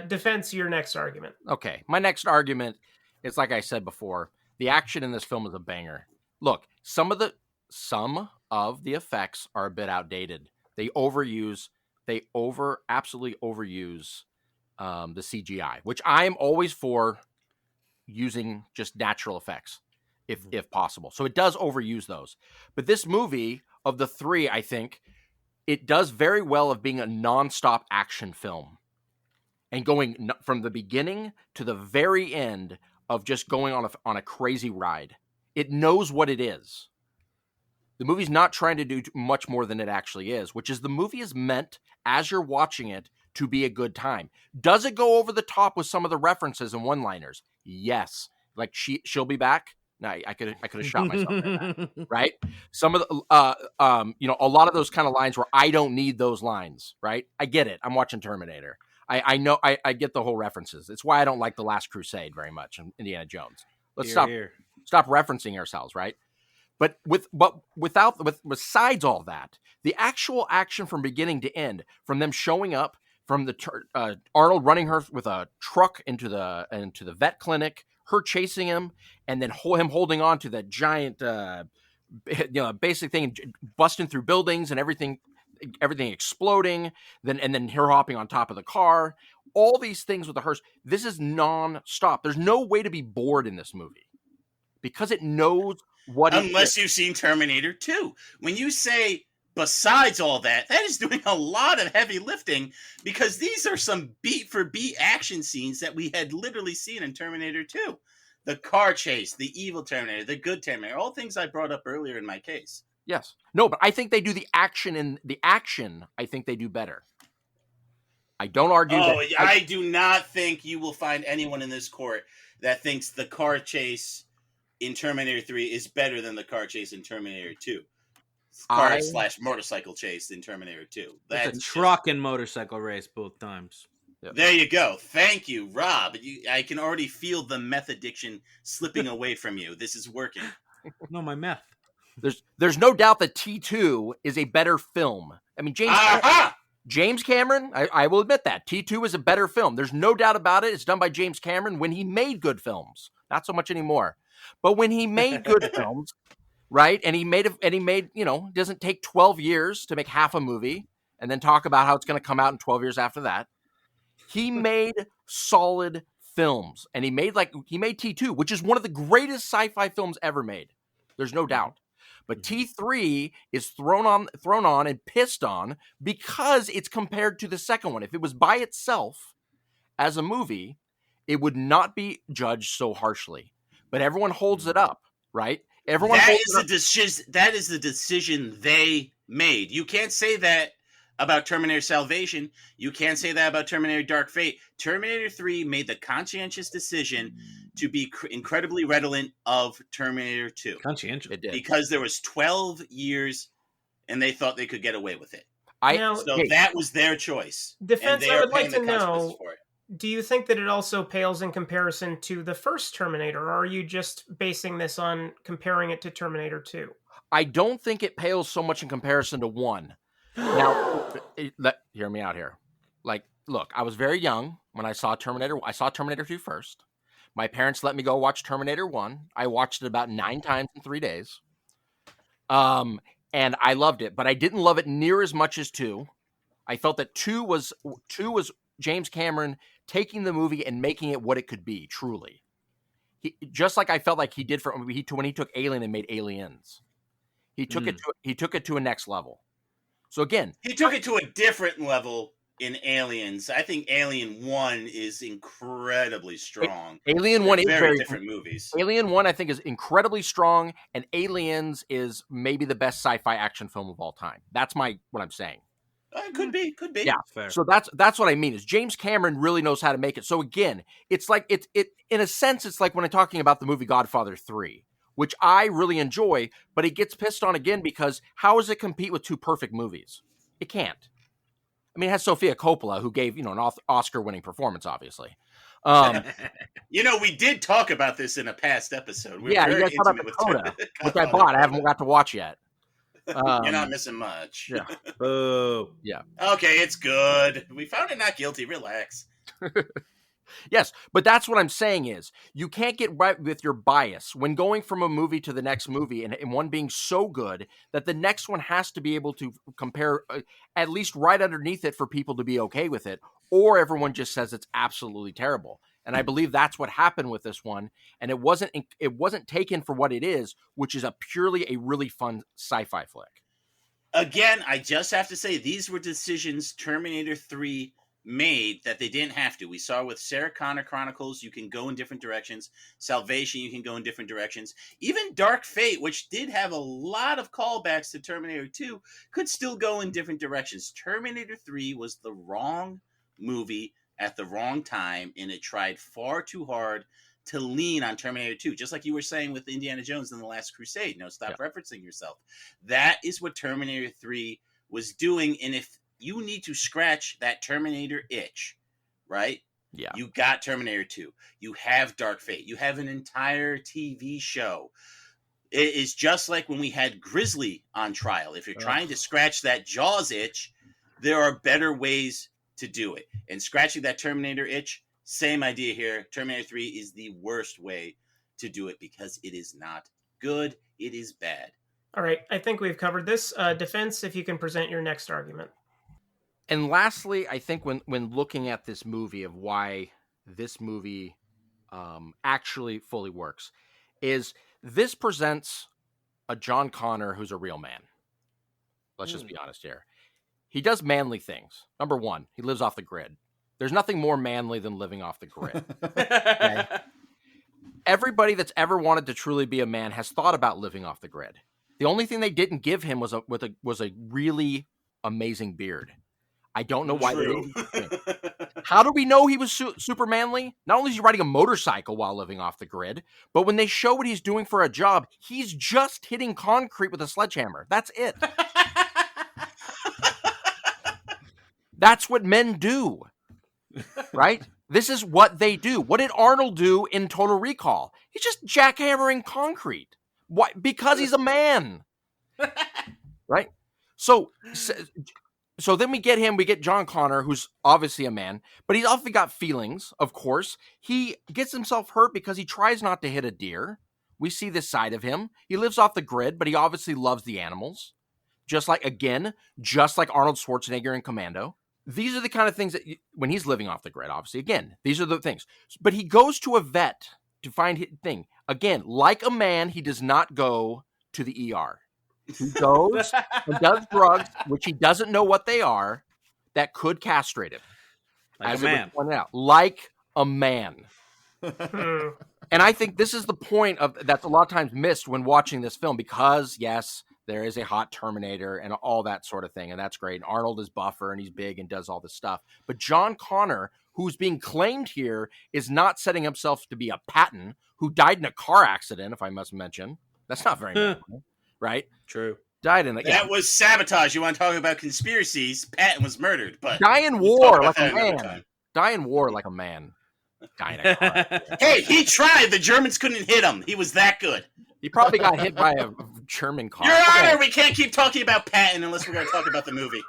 Defense, your next argument. Okay, my next argument is, like I said before, the action in this film is a banger. Look, some of the effects are a bit outdated. They absolutely overuse the CGI, which I am always for using just natural effects if possible. So it does overuse those. But this movie, of the three, I think it does very well of being a nonstop action film and going from the beginning to the very end of just going on a crazy ride. It knows what it is. The movie's not trying to do much more than it actually is, which is the movie is meant, as you're watching it, to be a good time. Does it go over the top with some of the references and one-liners? Yes. Like she'll be back. No, I could have shot myself in that, right? Some of the a lot of those kind of lines where I don't need those lines, right? I get it. I'm watching Terminator. I know I get the whole references. It's why I don't like The Last Crusade very much and Indiana Jones. Let's stop referencing ourselves, right? But besides all that, the actual action from beginning to end, from them showing up, from the Arnold running her with a truck into the vet clinic, her chasing him, and then him holding on to that giant, basic thing, busting through buildings and everything exploding, and then her hopping on top of the car. All these things with the hearse. This is non-stop. There's no way to be bored in this movie because it knows what. Unless you've seen Terminator 2. When you say besides all that, that is doing a lot of heavy lifting because these are some beat for beat action scenes that we had literally seen in Terminator 2. the car chase, the evil Terminator, the good Terminator, all things I brought up earlier in my case. Yes. No, but I think they do the action, and the action, I think they do better. I don't argue that. I do not think you will find anyone in this court that thinks the car chase in Terminator 3 is better than the car chase in Terminator 2. Car/motorcycle chase in Terminator 2. That's a truck and motorcycle race both times. Yep. There you go. Thank you, Rob. I can already feel the meth addiction slipping away from you. This is working. No, my meth. There's no doubt that T2 is a better film. I mean, James Cameron, I will admit that. T2 is a better film. There's no doubt about it. It's done by James Cameron when he made good films. Not so much anymore. But when he made good films, right? And he made, it doesn't take 12 years to make half a movie and then talk about how it's going to come out in 12 years after that. He made solid films. And he made T2, which is one of the greatest sci-fi films ever made. There's no doubt. But T3 is thrown on and pissed on because it's compared to the second one. If it was by itself as a movie, it would not be judged so harshly. But everyone holds it up, right? That is the decision they made. You can't say that about Terminator Salvation. You can't say that about Terminator Dark Fate. Terminator 3 made the conscientious decision to be incredibly redolent of Terminator 2. Conscientious. It did. Because there was 12 years and they thought they could get away with it. That was their choice. Defense, I would like to know, do you think that it also pales in comparison to the first Terminator, or are you just basing this on comparing it to Terminator 2? I don't think it pales so much in comparison to 1. Now, hear me out here. Look, I was very young when I saw Terminator. I saw Terminator 2 first. My parents let me go watch Terminator 1. I watched it about 9 times in 3 days. And I loved it, but I didn't love it near as much as 2. I felt that 2 was James Cameron taking the movie and making it what it could be, truly. Just like I felt like he did when he took Alien and made Aliens. He took it to a next level. So again, he took it to a different level in Aliens. I think Alien 1 is incredibly strong. Alien 1 is very different movies. Alien 1, I think, is incredibly strong, and Aliens is maybe the best sci-fi action film of all time. That's what I'm saying. Could be. Yeah, fair. So that's what I mean. Is James Cameron really knows how to make it. So again, it's like it in a sense, it's like when I'm talking about the movie Godfather 3, which I really enjoy, but it gets pissed on again because how does it compete with 2 perfect movies? It can't. I mean, it has Sofia Coppola, who gave an Oscar-winning performance, obviously. We did talk about this in a past episode. You guys talked about Dakota, which I bought. I haven't got to watch yet. You're not missing much. Yeah. Yeah. Okay, it's good. We found it not guilty. Relax. Yes, but that's what I'm saying is you can't get right with your bias when going from a movie to the next movie and one being so good that the next one has to be able to compare at least right underneath it for people to be okay with it, or everyone just says it's absolutely terrible. And I believe that's what happened with this one, and it wasn't taken for what it is, which is purely a really fun sci-fi flick. Again, I just have to say these were decisions Terminator 3 made that they didn't have to. We saw with Sarah Connor Chronicles, you can go in different directions. Salvation, you can go in different directions. Even Dark Fate, which did have a lot of callbacks to Terminator 2, could still go in different directions. Terminator 3 was the wrong movie at the wrong time, and it tried far too hard to lean on Terminator 2, just like you were saying with Indiana Jones in The Last Crusade. Stop referencing yourself. That is what Terminator 3 was doing, and if you need to scratch that Terminator itch, right? Yeah. You got Terminator 2. You have Dark Fate. You have an entire TV show. It is just like when we had Grizzly on trial. If you're trying to scratch that Jaws itch, there are better ways to do it. And scratching that Terminator itch, same idea here. Terminator 3 is the worst way to do it because it is not good. It is bad. All right. I think we've covered this. Defense, if you can present your next argument. And lastly, I think when looking at this movie of why this movie actually fully works is this presents a John Connor who's a real man. Let's just be honest here. He does manly things. Number one, he lives off the grid. There's nothing more manly than living off the grid. Okay? everybody that's ever wanted to truly be a man has thought about living off the grid. The only thing they didn't give him was a really amazing beard. I don't know why. True. How do we know he was super manly? Not only is he riding a motorcycle while living off the grid, but when they show what he's doing for a job, he's just hitting concrete with a sledgehammer. That's it. That's what men do, right? This is what they do. What did Arnold do in Total Recall? He's just jackhammering concrete. Why? Because he's a man, right? So then we get John Connor, who's obviously a man, but he's obviously got feelings, of course. He gets himself hurt because he tries not to hit a deer. We see this side of him. He lives off the grid, but he obviously loves the animals. Just like Arnold Schwarzenegger in Commando. These are the kind of things that, when he's living off the grid, obviously, again, these are the things. But he goes to a vet to find his thing. Again, like a man, he does not go to the ER. He goes and does drugs, which he doesn't know what they are, that could castrate him. Like as a man. it was pointed out. Like a man. And I think this is the point that's a lot of times missed when watching this film, because, yes, there is a hot Terminator and all that sort of thing, and that's great. And Arnold is buffer, and he's big and does all this stuff. But John Connor, who's being claimed here, is not setting himself to be a Patton, who died in a car accident, if I must mention. That's not very normal. Right? True. Died in That was sabotage. You want to talk about conspiracies? Patton was murdered, but die in war like a man. Die in war like a man. Die in a car. Hey, he tried. The Germans couldn't hit him. He was that good. He probably got hit by a German car. Your Honor, we can't keep talking about Patton unless we're going to talk about the movie.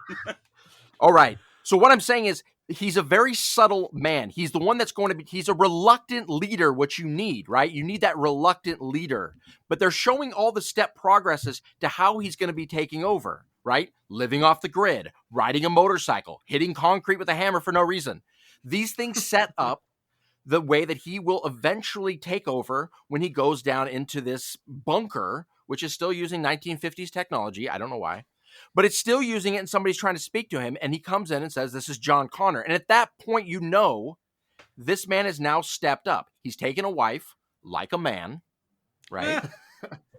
All right. So what I'm saying is, he's a very subtle man. He's the one that's going to be, he's a reluctant leader, which you need, right? You need that reluctant leader. But they're showing all the step progresses to how he's going to be taking over, right? Living off the grid, riding a motorcycle, hitting concrete with a hammer for no reason. These things set up the way that he will eventually take over when he goes down into this bunker, which is still using 1950s technology. I don't know why. But it's still using it, and somebody's trying to speak to him, and he comes in and says, this is John Connor. And at that point, you know, this man has now stepped up. He's taken a wife like a man, right?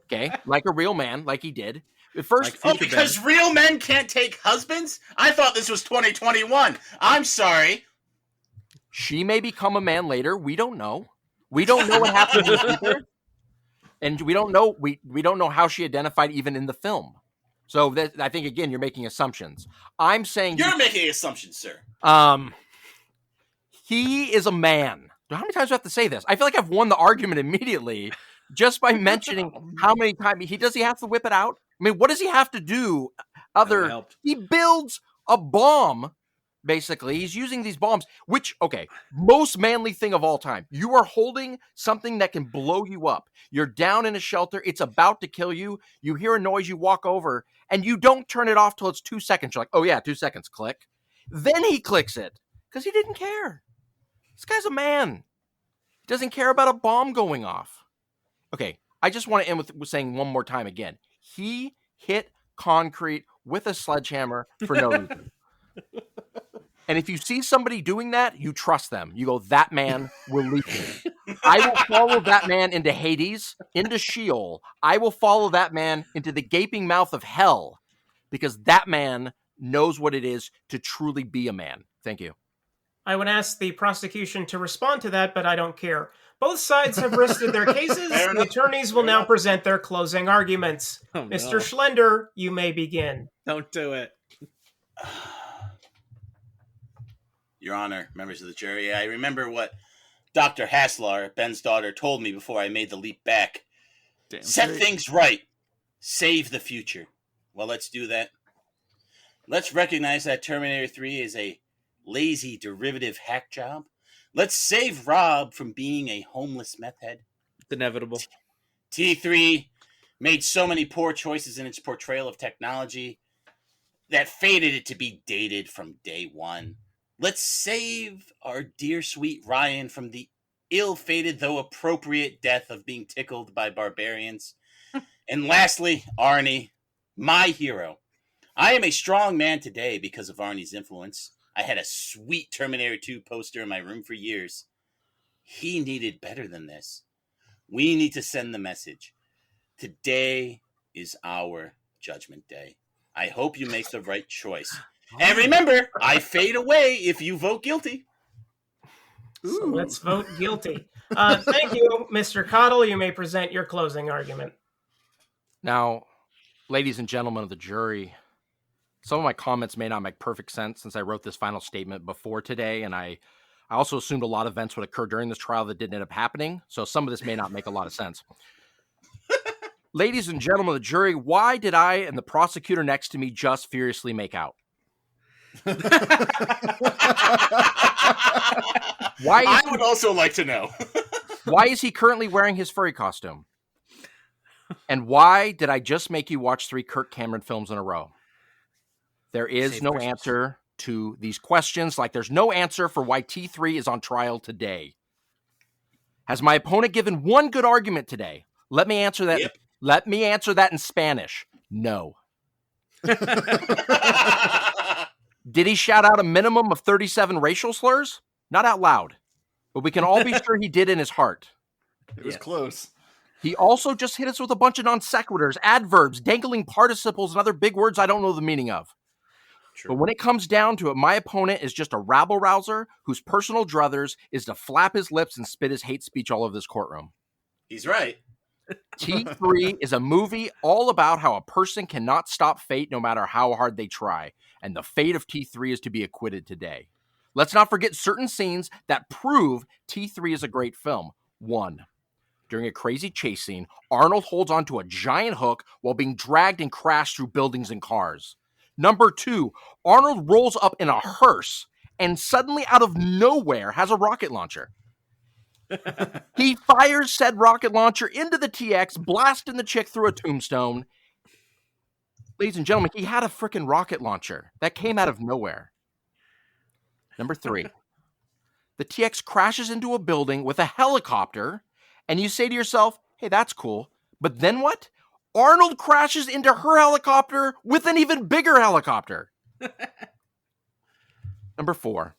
Okay, like a real man, like he did. At first, because real men can't take husbands? I thought this was 2021. I'm sorry. She may become a man later. We don't know. We don't know what happened with either. And we don't know. We don't know how she identified even in the film. So I think, again, you're making assumptions. I'm saying you're making assumptions, sir. He is a man. How many times do I have to say this? I feel like I've won the argument immediately just by mentioning how many times does he have to whip it out? I mean, what does he have to do? He builds a bomb. Basically, he's using these bombs, which, okay, most manly thing of all time. You are holding something that can blow you up. You're down in a shelter. It's about to kill you. You hear a noise. You walk over, and you don't turn it off till it's 2 seconds. You're like, oh, yeah, 2 seconds. Click. Then he clicks it because he didn't care. This guy's a man. He doesn't care about a bomb going off. Okay, I just want to end with saying one more time again. He hit concrete with a sledgehammer for no reason. And if you see somebody doing that, you trust them. You go, that man will lead me. I will follow that man into Hades, into Sheol. I will follow that man into the gaping mouth of hell, because that man knows what it is to truly be a man. Thank you. I would ask the prosecution to respond to that, but I don't care. Both sides have rested their cases. The attorneys will now present their closing arguments. Oh, no. Mr. Schlender, you may begin. Don't do it. Your Honor, members of the jury, I remember what Dr. Haslar, Ben's daughter, told me before I made the leap back. Damn Set straight. things right. Save the future. Well, let's do that. Let's recognize that Terminator 3 is a lazy derivative hack job. Let's save Robb from being a homeless meth head. It's inevitable. T3 made so many poor choices in its portrayal of technology that fated it to be dated from day one. Let's save our dear sweet Ryan from the ill-fated though appropriate death of being tickled by barbarians. And lastly, Arnie, my hero. I am a strong man today because of Arnie's influence. I had a sweet Terminator 2 poster in my room for years. He needed better than this. We need to send the message. Today is our judgment day. I hope you make the right choice. And remember, I fade away if you vote guilty. So let's vote guilty. Thank you, Mr. Caudle. You may present your closing argument. Now, ladies and gentlemen of the jury, some of my comments may not make perfect sense since I wrote this final statement before today, and I also assumed a lot of events would occur during this trial that didn't end up happening, so some of this may not make a lot of sense. Ladies and gentlemen of the jury, why did I and the prosecutor next to me just furiously make out? I would also like to know. Why is he currently wearing his furry costume? And why did I just make you watch 3 Kirk Cameron films in a row? There is no answer to these questions, like there's no answer for why T3 is on trial today. Has my opponent given one good argument today? Let me answer that. Yep. Let me answer that in Spanish. No. Did he shout out a minimum of 37 racial slurs? Not out loud, but we can all be sure he did in his heart. It was close. He also just hit us with a bunch of non sequiturs, adverbs, dangling participles, and other big words I don't know the meaning of. True. But when it comes down to it, my opponent is just a rabble-rouser whose personal druthers is to flap his lips and spit his hate speech all over this courtroom. He's right. T3 is a movie all about how a person cannot stop fate no matter how hard they try. And the fate of T3 is to be acquitted today. Let's not forget certain scenes that prove T3 is a great film. 1. During a crazy chase scene, Arnold holds onto a giant hook while being dragged and crashed through buildings and cars. Number 2, Arnold rolls up in a hearse and suddenly out of nowhere has a rocket launcher. He fires said rocket launcher into the TX, blasting the chick through a tombstone. Ladies and gentlemen, he had a freaking rocket launcher that came out of nowhere. Number 3, the TX crashes into a building with a helicopter, and you say to yourself, hey, that's cool. But then what? Arnold crashes into her helicopter with an even bigger helicopter. Number 4,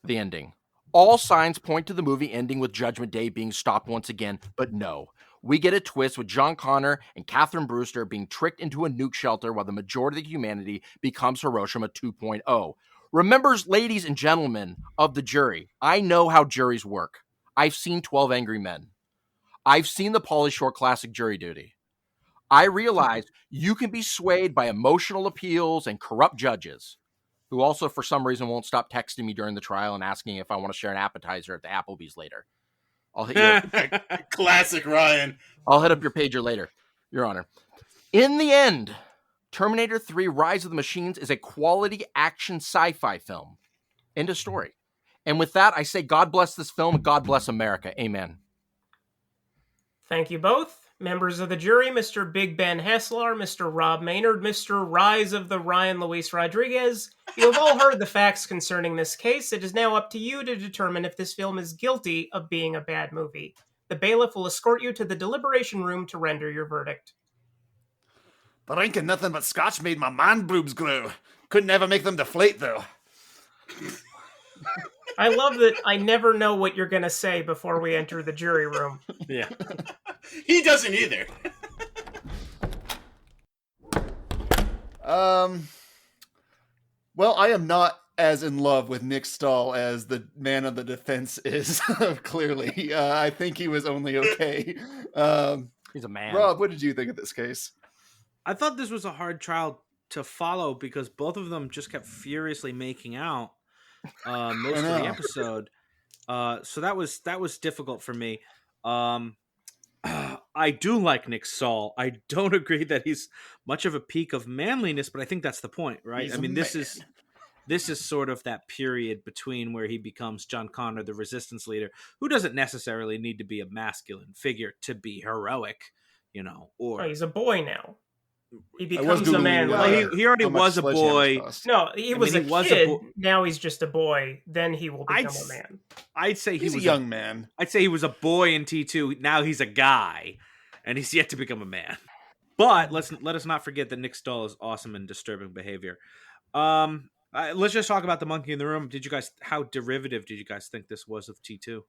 the ending. All signs point to the movie ending with Judgment Day being stopped once again, but no. We get a twist with John Connor and Catherine Brewster being tricked into a nuke shelter while the majority of humanity becomes Hiroshima 2.0. Remember, ladies and gentlemen of the jury, I know how juries work. I've seen 12 Angry Men. I've seen the Pauly Shore classic Jury Duty. I realize you can be swayed by emotional appeals and corrupt judges who also, for some reason, won't stop texting me during the trial and asking if I want to share an appetizer at the Applebee's later. I'll hit you. Classic Ryan. I'll hit up your pager later, Your Honor. In the end, Terminator 3 Rise of the Machines is a quality action sci-fi film. End of story. And with that, I say God bless this film. God bless America. Amen. Thank you both. Members of the jury, Mr. Big Ben Haslar, Mr. Robb Maynard, Mr. Rise of the Ryan Luis Rodriguez. You have all heard the facts concerning this case. It is now up to you to determine if this film is guilty of being a bad movie. The bailiff will escort you to the deliberation room to render your verdict. Drinking nothing but scotch made my man boobs grow. Couldn't ever make them deflate, though. I love that I never know what you're going to say before we enter the jury room. Yeah. He doesn't either. Well, I am not as in love with Nick Stahl as the man of the defense is, clearly. I think he was only okay. He's a man. Rob, what did you think of this case? I thought this was a hard trial to follow because both of them just kept furiously making out most of the episode. So that was difficult for me. I do like Nick Stahl. I don't agree that he's much of a peak of manliness, but I think that's the point, right? He's I mean, this is sort of that period between where he becomes John Connor, the resistance leader, who doesn't necessarily need to be a masculine figure to be heroic, or he's a boy now. He becomes a man. He already was a boy. No, he was a kid. Now he's just a boy. Then he will become a man. I'd say he's a young man. I'd say he was a boy in T2. Now he's a guy, and he's yet to become a man. But let us not forget that Nick Stahl is awesome in disturbing behavior. Let's just talk about the monkey in the room. How derivative did you guys think this was of T2?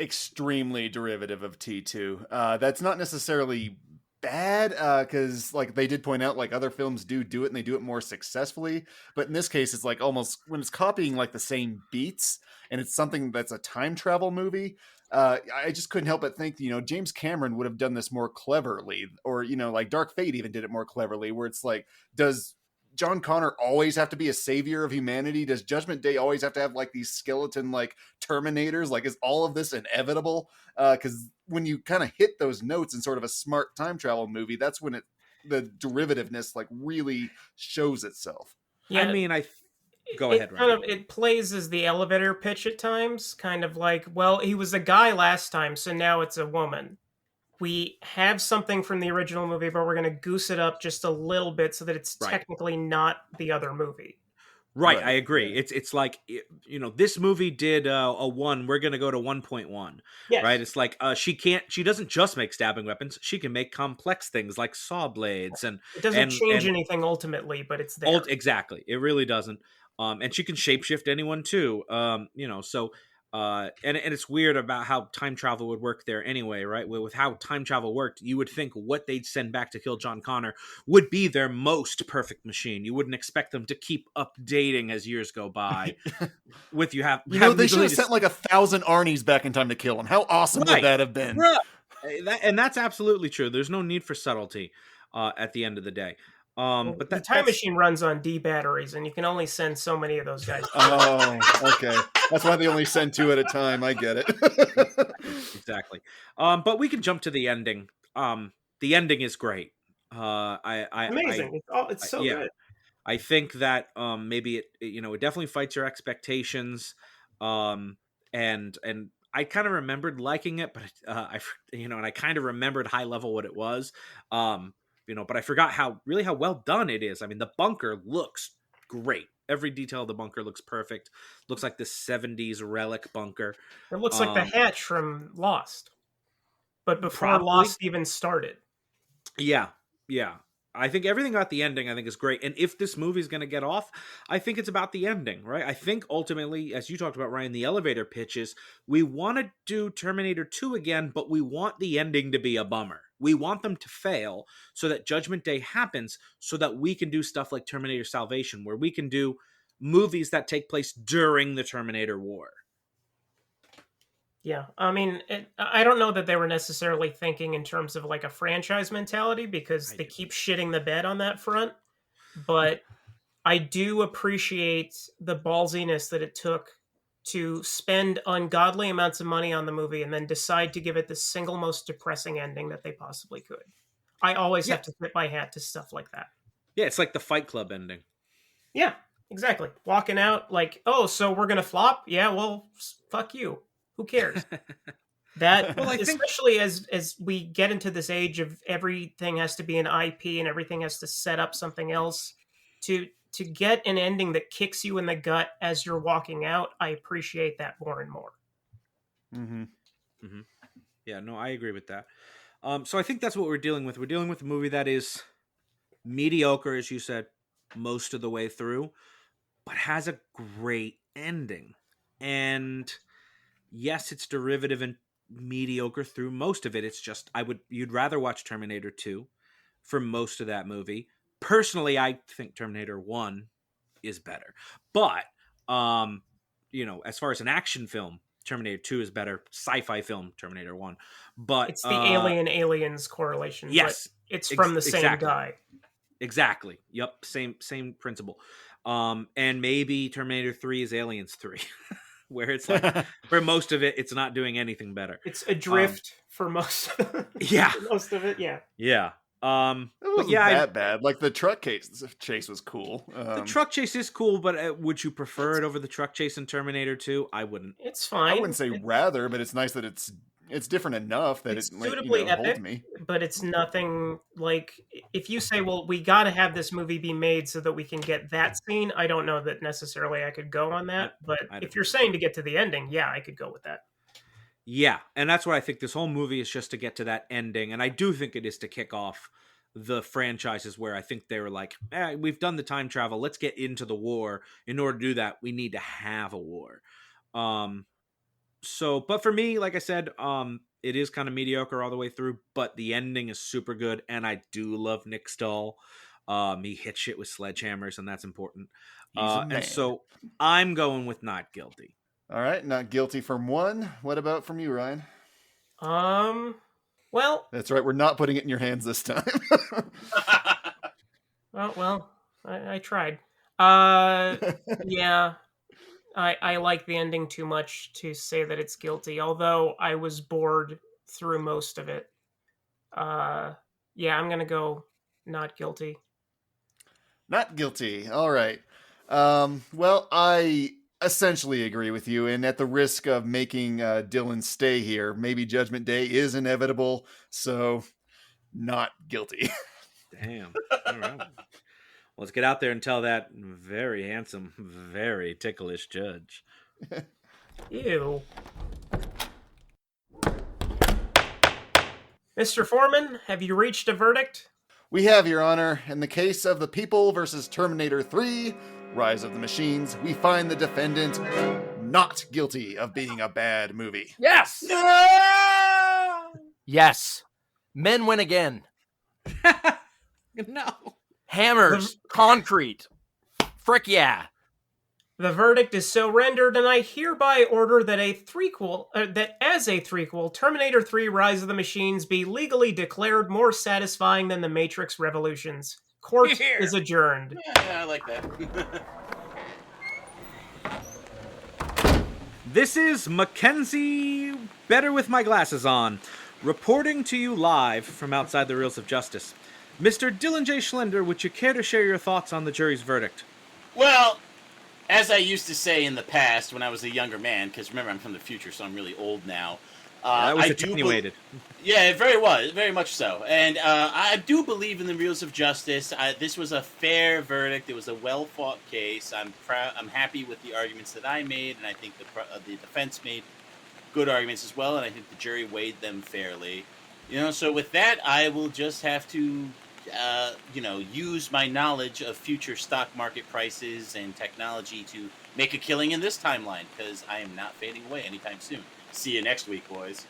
extremely derivative of T2. That's not necessarily bad, because like they did point out, like other films do it and they do it more successfully, but in this case it's like almost when it's copying like the same beats and it's something that's a time travel movie. I just couldn't help but think, James Cameron would have done this more cleverly, or like Dark Fate even did it more cleverly, where it's like, does John Connor always have to be a savior of humanity? Does Judgment Day always have to have like these skeleton like Terminators? Like, is all of this inevitable? Because when you kind of hit those notes in sort of a smart time travel movie, that's when the derivativeness like really shows itself. Yeah, I mean, go ahead, Ryan. It plays as the elevator pitch at times, kind of like, well, he was a guy last time, so now it's a woman. We have something from the original movie, but we're going to goose it up just a little bit so that it's technically not the other movie. Right, I agree. It's like, this movie did a 1, we're going to go to 1.1. Yes. Right? It's like she doesn't just make stabbing weapons, she can make complex things like saw blades, and it doesn't change anything ultimately, but it's there. Exactly. It really doesn't. And she can shapeshift anyone too. So and it's weird about how time travel would work there anyway, right? With how time travel worked, you would think what they'd send back to kill John Connor would be their most perfect machine. You wouldn't expect them to keep updating as years go by. They should have sent like 1,000 Arnie's back in time to kill him. How awesome would that have been? Right. And that's absolutely true. There's no need for subtlety at the end of the day. But the time machine runs on D batteries, and you can only send so many of those guys. Oh, okay. That's why they only send 2 at a time. I get it. Exactly. But we can jump to the ending. The ending is great. Amazing. It's so good. I think that maybe it definitely fights your expectations. And I kind of remembered liking it, but and I kind of remembered high level what it was. But I forgot how well done it is. I mean, the bunker looks great. Every detail of the bunker looks perfect. Looks like the 70s relic bunker. It looks like the hatch from Lost, but before Lost even started. Yeah. I think everything about the ending, I think, is great. And if this movie is going to get off, I think it's about the ending, right? I think ultimately, as you talked about, Ryan, the elevator pitches, we want to do Terminator 2 again, but we want the ending to be a bummer. We want them to fail so that Judgment Day happens, so that we can do stuff like Terminator Salvation, where we can do movies that take place during the Terminator War. Yeah, I mean, I don't know that they were necessarily thinking in terms of like a franchise mentality, because they keep shitting the bed on that front. But I do appreciate the ballsiness that it took to spend ungodly amounts of money on the movie and then decide to give it the single most depressing ending that they possibly could. I always have to tip my hat to stuff like that. Yeah, it's like the Fight Club ending. Yeah, exactly. Walking out like, oh, so we're going to flop? Yeah, well, fuck you. Who cares? Especially as we get into this age of everything has to be an IP and everything has to set up something else, to get an ending that kicks you in the gut as you're walking out, I appreciate that more and more. Mm-hmm. Mm-hmm. Yeah, no, I agree with that. So I think that's what we're dealing with. We're dealing with a movie that is mediocre, as you said, most of the way through, but has a great ending. And yes, it's derivative and mediocre through most of it. It's just, you'd rather watch Terminator 2 for most of that movie. Personally, I think Terminator 1 is better. But, as far as an action film, Terminator 2 is better. Sci-fi film, Terminator 1. But it's the aliens correlation. Yes. It's from the same guy. Exactly. Yep. Same principle. And maybe Terminator 3 is Aliens 3. Where it's like, for most of it, it's not doing anything better. It's adrift for most of it. Yeah. For most of it, yeah. Yeah. It wasn't that bad. Like, the truck chase was cool. The truck chase is cool, but would you prefer it over the truck chase in Terminator 2? I wouldn't. It's fine. I wouldn't say rather, but it's nice that it's different enough that it's suitably epic, holds me. But it's nothing like, if you say, well, we got to have this movie be made so that we can get that scene, I don't know that necessarily I could go on that. But if you're saying to get to the ending, yeah, I could go with that. Yeah, and that's what I think this whole movie is, just to get to that ending. And I do think it is to kick off the franchises where I think they were like, we've done the time travel, let's get into the war. In order to do that, we need to have a war. But for me, like I said, it is kind of mediocre all the way through, but the ending is super good, and I do love Nick Stahl. He hits shit with sledgehammers, and that's important. And so I'm going with not guilty. All right, not guilty from one. What about from you, Ryan? Well, that's right. We're not putting it in your hands this time. I tried. Yeah, I like the ending too much to say that it's guilty. Although I was bored through most of it. Yeah, I'm gonna go not guilty. Not guilty. All right. Well, I essentially agree with you, and at the risk of making Dylan stay here, maybe Judgment Day is inevitable, so not guilty. Damn. All right. Let's get out there and tell that very handsome, very ticklish judge. Ew. Mr. Foreman, have you reached a verdict? We have, Your Honor. In the case of The People versus Terminator 3, Rise of the Machines, we find the defendant not guilty of being a bad movie. Yes! No! Yes. Men win again. No. Hammers. Concrete. Frick yeah. The verdict is so rendered, and I hereby order that as a threequel, Terminator 3 Rise of the Machines be legally declared more satisfying than The Matrix Revolutions. Court is adjourned. Yeah, I like that. This is Mackenzie, better with my glasses on, reporting to you live from outside the Reels of Justice. Mr. Dylan J. Schlender, would you care to share your thoughts on the jury's verdict? Well, as I used to say in the past when I was a younger man, because remember, I'm from the future, so I'm really old now. That was attenuated. Yeah, very much so. And I do believe in the Reels of Justice. This was a fair verdict. It was a well-fought case. I'm happy with the arguments that I made, and I think the defense made good arguments as well, and I think the jury weighed them fairly. So with that, I will just have to use my knowledge of future stock market prices and technology to make a killing in this timeline, because I am not fading away anytime soon. See you next week, boys.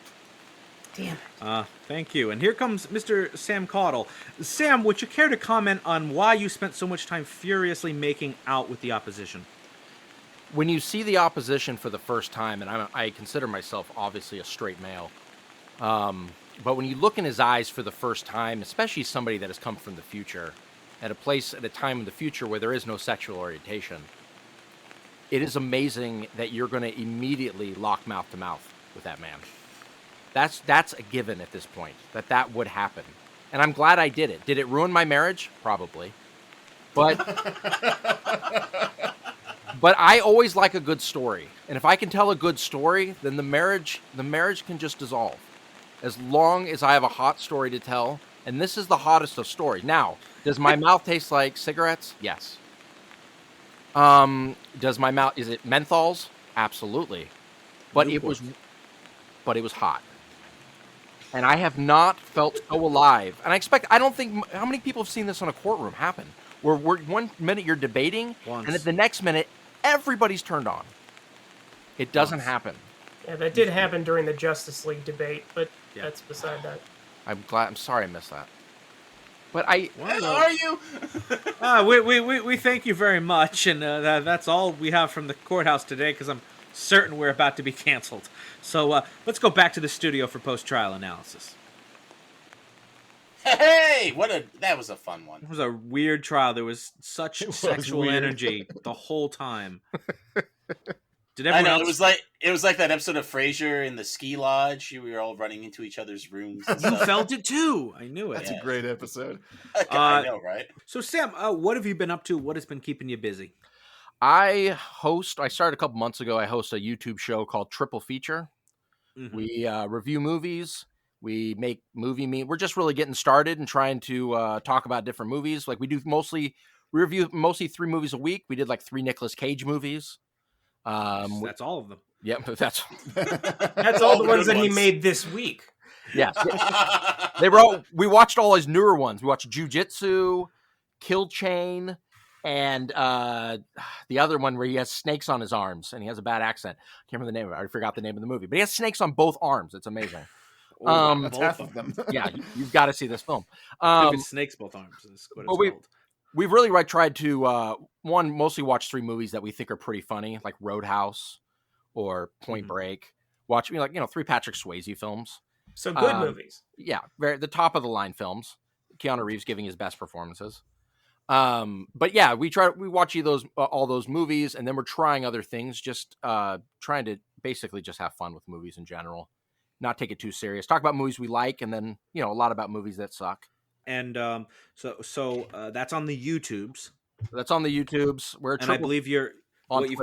Damn it. Thank you. And here comes Mr. Sam Caudle. Sam, would you care to comment on why you spent so much time furiously making out with the opposition? When you see the opposition for the first time, and I consider myself obviously a straight male, but when you look in his eyes for the first time, especially somebody that has come from the future, at a time in the future where there is no sexual orientation, it is amazing that you're going to immediately lock mouth to mouth with that man. That's a given at this point, that would happen. And I'm glad I did it. Did it ruin my marriage? Probably. But but I always like a good story. And if I can tell a good story, then the marriage can just dissolve. As long as I have a hot story to tell, and this is the hottest of stories. Now, does my mouth taste like cigarettes? Yes. Does my mouth, is it menthols? Absolutely. But it was hot. And I have not felt so alive. And I don't think, how many people have seen this on a courtroom happen? Where one minute you're debating, and at the next minute, everybody's turned on. It doesn't happen. Yeah, that did happen during the Justice League debate, but that's beside that. I'm sorry I missed that. But are you? We thank you very much, and that's all we have from the courthouse today, because I'm certain we're about to be canceled. So let's go back to the studio for post-trial analysis. Hey, that was a fun one. It was a weird trial. There was such sexual energy the whole time. Did everyone else... it was like that episode of Frasier in the ski lodge. We were all running into each other's rooms. You felt it too. I knew it. That's a great episode. I know, right? So Sam, what have you been up to? What has been keeping you busy? I started a couple months ago. I host a YouTube show called Triple Feature. Mm-hmm. We review movies. We make we're just really getting started and trying to talk about different movies. Like we review mostly 3 movies a week. We did like 3 Nicolas Cage movies. That's all of them. Yep, that's all the ones that he made this week. Yes. We watched all his newer ones. We watched Jiu-Jitsu, Kill Chain, and the other one where he has snakes on his arms and he has a bad accent. I can't remember the name of it. I forgot the name of the movie, but he has snakes on both arms. It's amazing. That's half of them. Yeah, you've got to see this film. Snakes both arms is what it's called. We've really tried to mostly watch 3 movies that we think are pretty funny, like Roadhouse or Point Break. Watch 3 Patrick Swayze films. So good movies. Yeah, the top of the line films. Keanu Reeves giving his best performances. But yeah, we watch all those movies, and then we're trying other things, just trying to basically just have fun with movies in general, not take it too serious. Talk about movies we like, and then a lot about movies that suck. And so that's on the YouTubes. That's on the YouTubes. I believe you've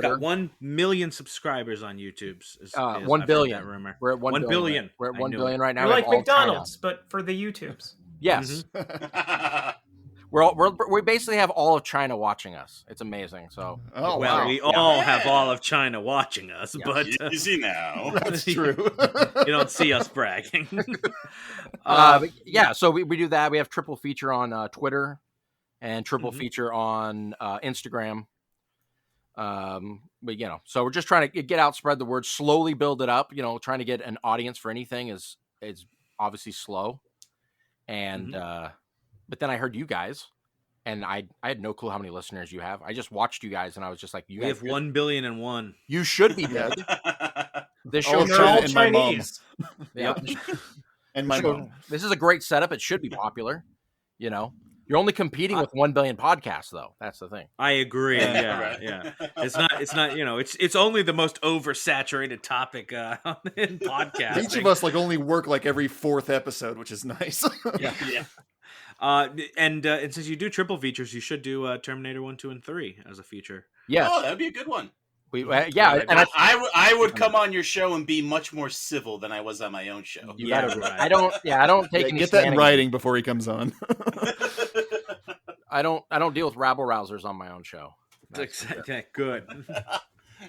got 1 million subscribers on YouTube's. 1 billion. Rumor. We're at 1 billion. We're at 1 billion right now. We're like McDonald's, but for the YouTubes. Yes. We basically have all of China watching us. It's amazing. So, we all have all of China watching us, but easy now. That's true. You don't see us bragging. So we do that. We have triple feature on Twitter and triple feature on Instagram. So we're just trying to get out, spread the word, slowly build it up. Trying to get an audience for anything is obviously slow. And but then I heard you guys, and I had no clue how many listeners you have. I just watched you guys, and I was just like, we have 1,000,000,001. You should be big. This show they're all Chinese. Yep. And my mom. This is a great setup. It should be popular. You're only competing with 1 billion podcasts, though. That's the thing. I agree. Yeah. It's not. It's only the most oversaturated topic in podcasting. Each of us only work every 4th episode, which is nice. Yeah. And since you do triple features, you should do Terminator 1, 2, and 3 as a feature. Yeah. Oh, that'd be a good one. I would come on your show and be much more civil than I was on my own show. I don't take any get that in writing before he comes on. I don't deal with rabble rousers on my own show. Okay, good.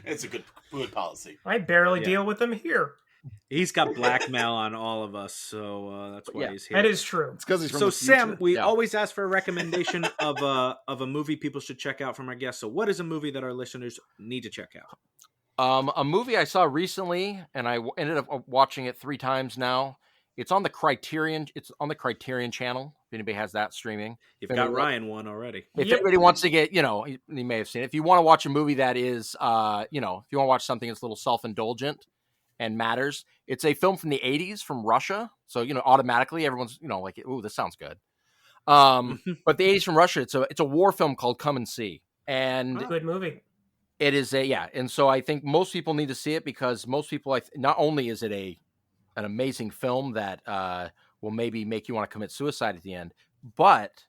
It's a good policy. I barely deal with them here. He's got blackmail on all of us, so that's why he's here. That is true. It's because he's from so the future. Sam, we always ask for a recommendation of a movie people should check out from our guests. So what is a movie that our listeners need to check out? A movie I saw recently, and I ended up watching it 3 times now. It's on the Criterion. It's on the Criterion channel. If anybody has that streaming, you've got Ryan one already. If anybody wants to get, he may have seen it. If you want to watch a movie that is, if you want to watch something that's a little self-indulgent and matters, it's a film from the 80s from Russia. So automatically everyone's ooh, this sounds good. But the 80s from Russia, it's a war film called Come and See, and good movie. It is and so I think most people need to see it because most people, not only is it an amazing film that will maybe make you want to commit suicide at the end, but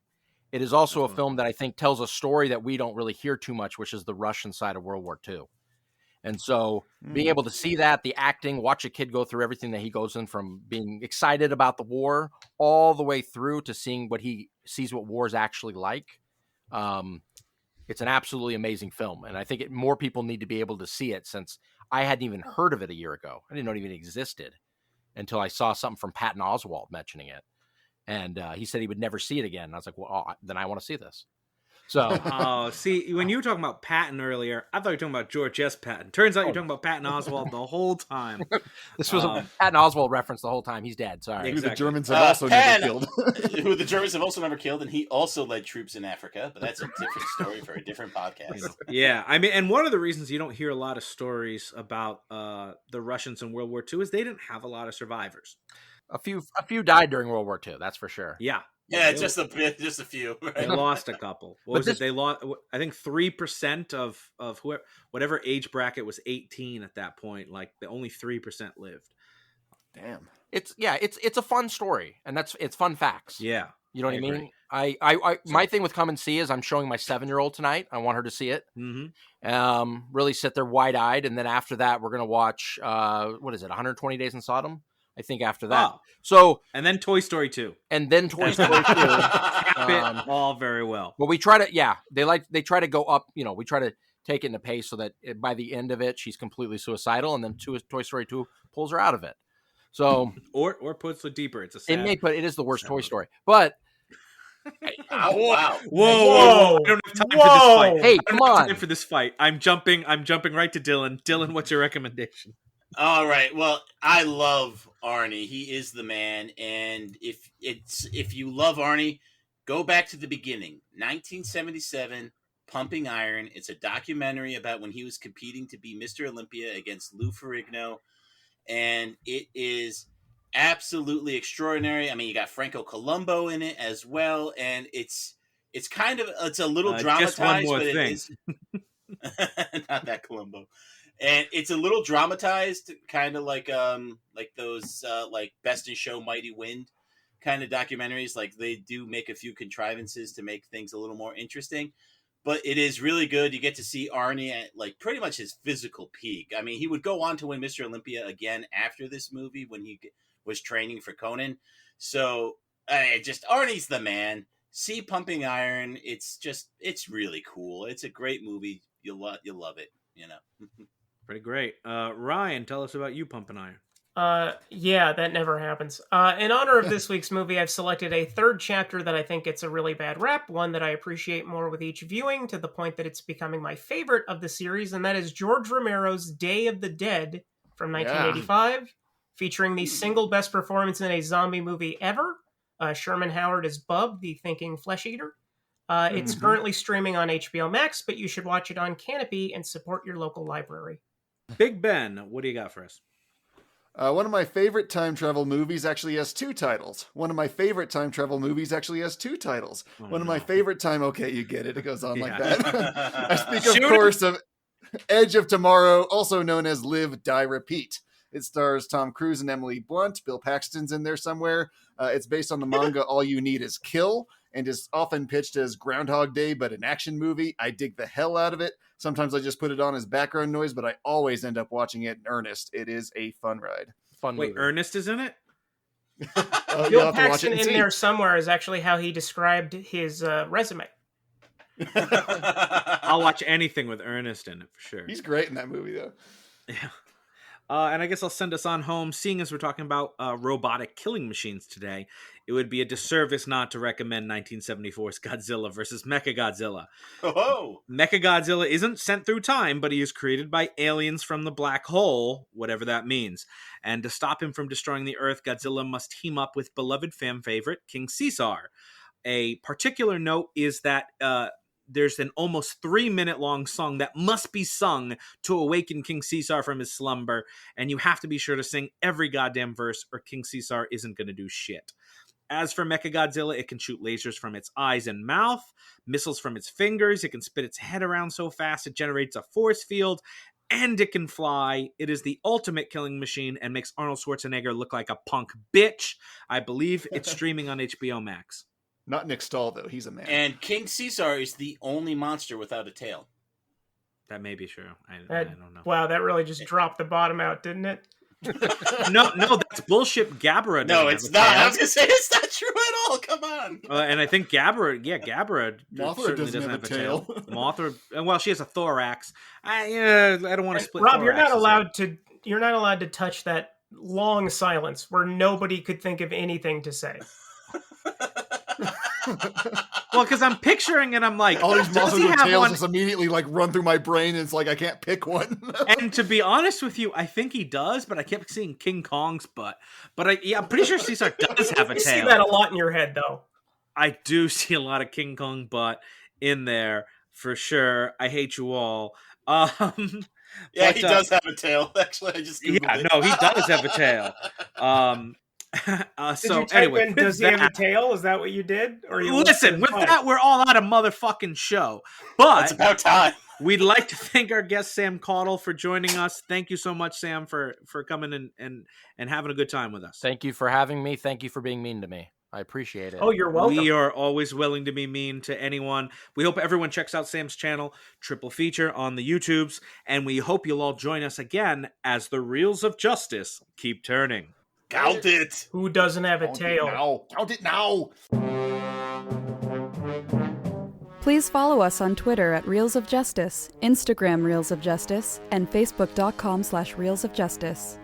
it is also a film that I think tells a story that we don't really hear too much, which is the Russian side of World War II. And so being able to see that, the acting, watch a kid go through everything that he goes in, from being excited about the war all the way through to seeing what he sees what war is actually like. It's an absolutely amazing film. And I think more people need to be able to see it, since I hadn't even heard of it a year ago. I didn't know it even existed until I saw something from Patton Oswalt mentioning it. And he said he would never see it again. And I was like, well, then I want to see this. So, see, when you were talking about Patton earlier, I thought you were talking about George S. Patton. Turns out you're talking about Patton Oswalt the whole time. This was a Patton Oswalt reference the whole time. He's dead. Sorry. Exactly. Who the Germans have also never killed. Who the Germans have also never killed, and he also led troops in Africa, but that's a different story for a different podcast. Yeah, I mean, and one of the reasons you don't hear a lot of stories about the Russians in World War II is they didn't have a lot of survivors. A few died during World War II. That's for sure. Yeah, just a few. Right? They lost a couple. They lost, I think, 3% of whatever age bracket was 18 at that point. Only 3% lived. Damn. It's a fun story, and it's fun facts. Yeah, you know what I mean. I my thing with Come and See is I'm showing my 7-year-old tonight. I want her to see it. Mm-hmm. Really sit there wide eyed, and then after that, we're gonna watch 120 Days in Sodom. I think after that. And then Toy Story 2. And then Toy Story 2. All very well. Well, we try to, they try to go up, we try to take it in a pace so that by the end of it, she's completely suicidal, and then Toy Story 2 pulls her out of it. So or puts it deeper. It's a sad, it is the worst Toy Story. But Oh, wow. Whoa. I don't have time for this fight. Hey, I come don't have on. time for this fight. I'm jumping right to Dylan. Dylan, what's your recommendation? All right. Well, I love Arnie. He is the man. And if you love Arnie, go back to the beginning. 1977, Pumping Iron. It's a documentary about when he was competing to be Mr. Olympia against Lou Ferrigno. And it is absolutely extraordinary. I mean, you got Franco Columbo in it as well. And it's a little dramatized. Just one more but thing. It is not that Columbo. And it's a little dramatized, kind of like those like Best in Show, Mighty Wind kind of documentaries. Like they do make a few contrivances to make things a little more interesting, but it is really good. You get to see Arnie at like pretty much his physical peak. I mean, he would go on to win Mr. Olympia again after this movie when he was training for Conan. So just Arnie's the man. See Pumping Iron. It's really cool. It's a great movie. You'll love it. You know. Pretty great. Ryan, tell us about you Pumping Iron. Yeah, that never happens. In honor of this week's movie, I've selected a third chapter that I think gets a really bad rap, one that I appreciate more with each viewing, to the point that it's becoming my favorite of the series, and that is George Romero's Day of the Dead from 1985, featuring the single best performance in a zombie movie ever, Sherman Howard as Bub, the thinking flesh eater. It's currently streaming on HBO Max, but you should watch it on Canopy and support your local library. Big Ben, what do you got for us? One of my favorite time travel movies actually has two titles. One of my favorite time travel movies actually has two titles. One of my favorite time... Okay, you get it. It goes on like that. I speak, of course, of Edge of Tomorrow, also known as Live, Die, Repeat. It stars Tom Cruise and Emily Blunt. Bill Paxton's in there somewhere. It's based on the manga All You Need Is Kill, and is often pitched as Groundhog Day, but an action movie. I dig the hell out of it. Sometimes I just put it on as background noise, but I always end up watching it in earnest. It is a fun ride. Wait, Ernest is in it? Bill Paxton in there somewhere is actually how he described his resume. I'll watch anything with Ernest in it for sure. He's great in that movie, though. Yeah. And I guess I'll send us on home. Seeing as we're talking about robotic killing machines today, it would be a disservice not to recommend 1974's Godzilla vs. Mechagodzilla. Oh! Mechagodzilla isn't sent through time, but he is created by aliens from the black hole, whatever that means. And to stop him from destroying the Earth, Godzilla must team up with beloved fan favorite King Caesar. A particular note is that there's an almost 3-minute long song that must be sung to awaken King Caesar from his slumber, and you have to be sure to sing every goddamn verse or King Caesar isn't going to do shit. As for Mechagodzilla, it can shoot lasers from its eyes and mouth, missiles from its fingers, it can spin its head around so fast it generates a force field, and it can fly. It is the ultimate killing machine and makes Arnold Schwarzenegger look like a punk bitch. I believe it's streaming on HBO Max. Not Nick Stahl, though. He's a man. And King Caesar is the only monster without a tail. That may be true. I don't know. Wow, that really just dropped the bottom out, didn't it? No, that's bullshit. Gabbra. No, it's not. I was going to say it's not true at all. Come on. And I think Gabbra Mothra certainly doesn't have a tail. Mothra, well, she has a thorax. I don't want to split. Rob, you're not allowed to touch that long silence where nobody could think of anything to say. Well, because I'm picturing it, I'm like, all these monsters with tails one? just immediately like run through my brain, and it's like I can't pick one. And to be honest with you, I think he does, but I kept seeing King Kong's butt. But I'm pretty sure Caesar does have a tail. You see that a lot in your head, though. I do see a lot of King Kong butt in there for sure. I hate you all. Yeah, but, he does have a tail. Actually, I just Googled it. No, he does have a tail. Did you type in, does he have a tail? Is that what you did? Or you listen, with that, we're all out of motherfucking show. But it's about time. We'd like to thank our guest Sam Caudle for joining us. Thank you so much, Sam, for coming and having a good time with us. Thank you for having me. Thank you for being mean to me. I appreciate it. Oh, you're welcome. We are always willing to be mean to anyone. We hope everyone checks out Sam's channel, Triple Feature, on the YouTubes, and we hope you'll all join us again as the Reels of Justice keep turning. Count it. Who doesn't have a tail? Count it now. Please follow us on Twitter at Reels of Justice, Instagram Reels of Justice, and Facebook.com/Reels of Justice.